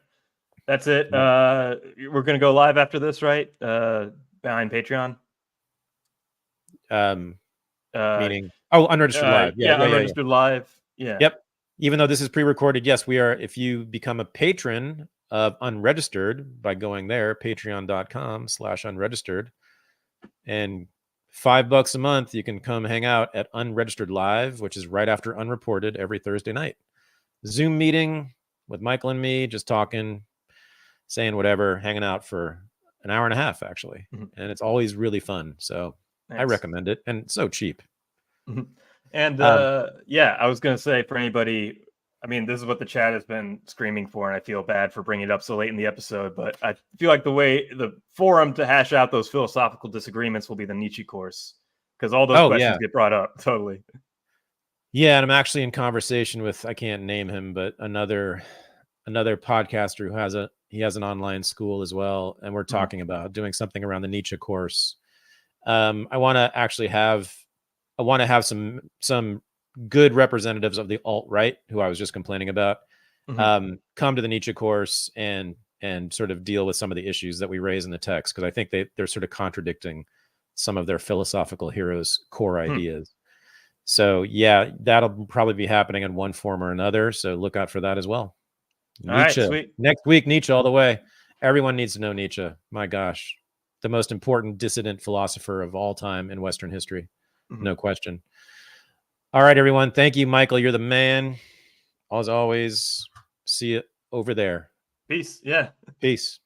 That's it. We're going to go live after this, right? Behind Patreon. Meaning, unregistered live. Yeah, unregistered live. Yeah. Yep. Even though this is pre-recorded, yes, we are. If you become a patron of Unregistered by going there, patreon.com/unregistered, and $5 a month, you can come hang out at Unregistered Live, which is right after Unreported every Thursday night. Zoom meeting with Michael and me, just talking, saying whatever, hanging out for an hour and a half, actually. Mm-hmm. And it's always really fun. So nice. I recommend it. And it's so cheap. Mm-hmm. And I was going to say, for anybody, I mean, this is what the chat has been screaming for, and I feel bad for bringing it up so late in the episode, but I feel like the forum to hash out those philosophical disagreements will be the Nietzsche course, because all those questions get brought up. Totally. Yeah, and I'm actually in conversation with, I can't name him, but another podcaster who has an online school as well, and we're talking about doing something around the Nietzsche course. I want to have some good representatives of the alt-right, who I was just complaining about, come to the Nietzsche course and sort of deal with some of the issues that we raise in the text, because I think they're sort of contradicting some of their philosophical heroes' core ideas. So yeah, that'll probably be happening in one form or another. So look out for that as well. Nietzsche. All right, sweet. Next week, Nietzsche all the way. Everyone needs to know Nietzsche. My gosh, the most important dissident philosopher of all time in Western history. No question. All right, everyone. Thank you, Michael. You're the man. As always, see you over there. Peace. Yeah. Peace.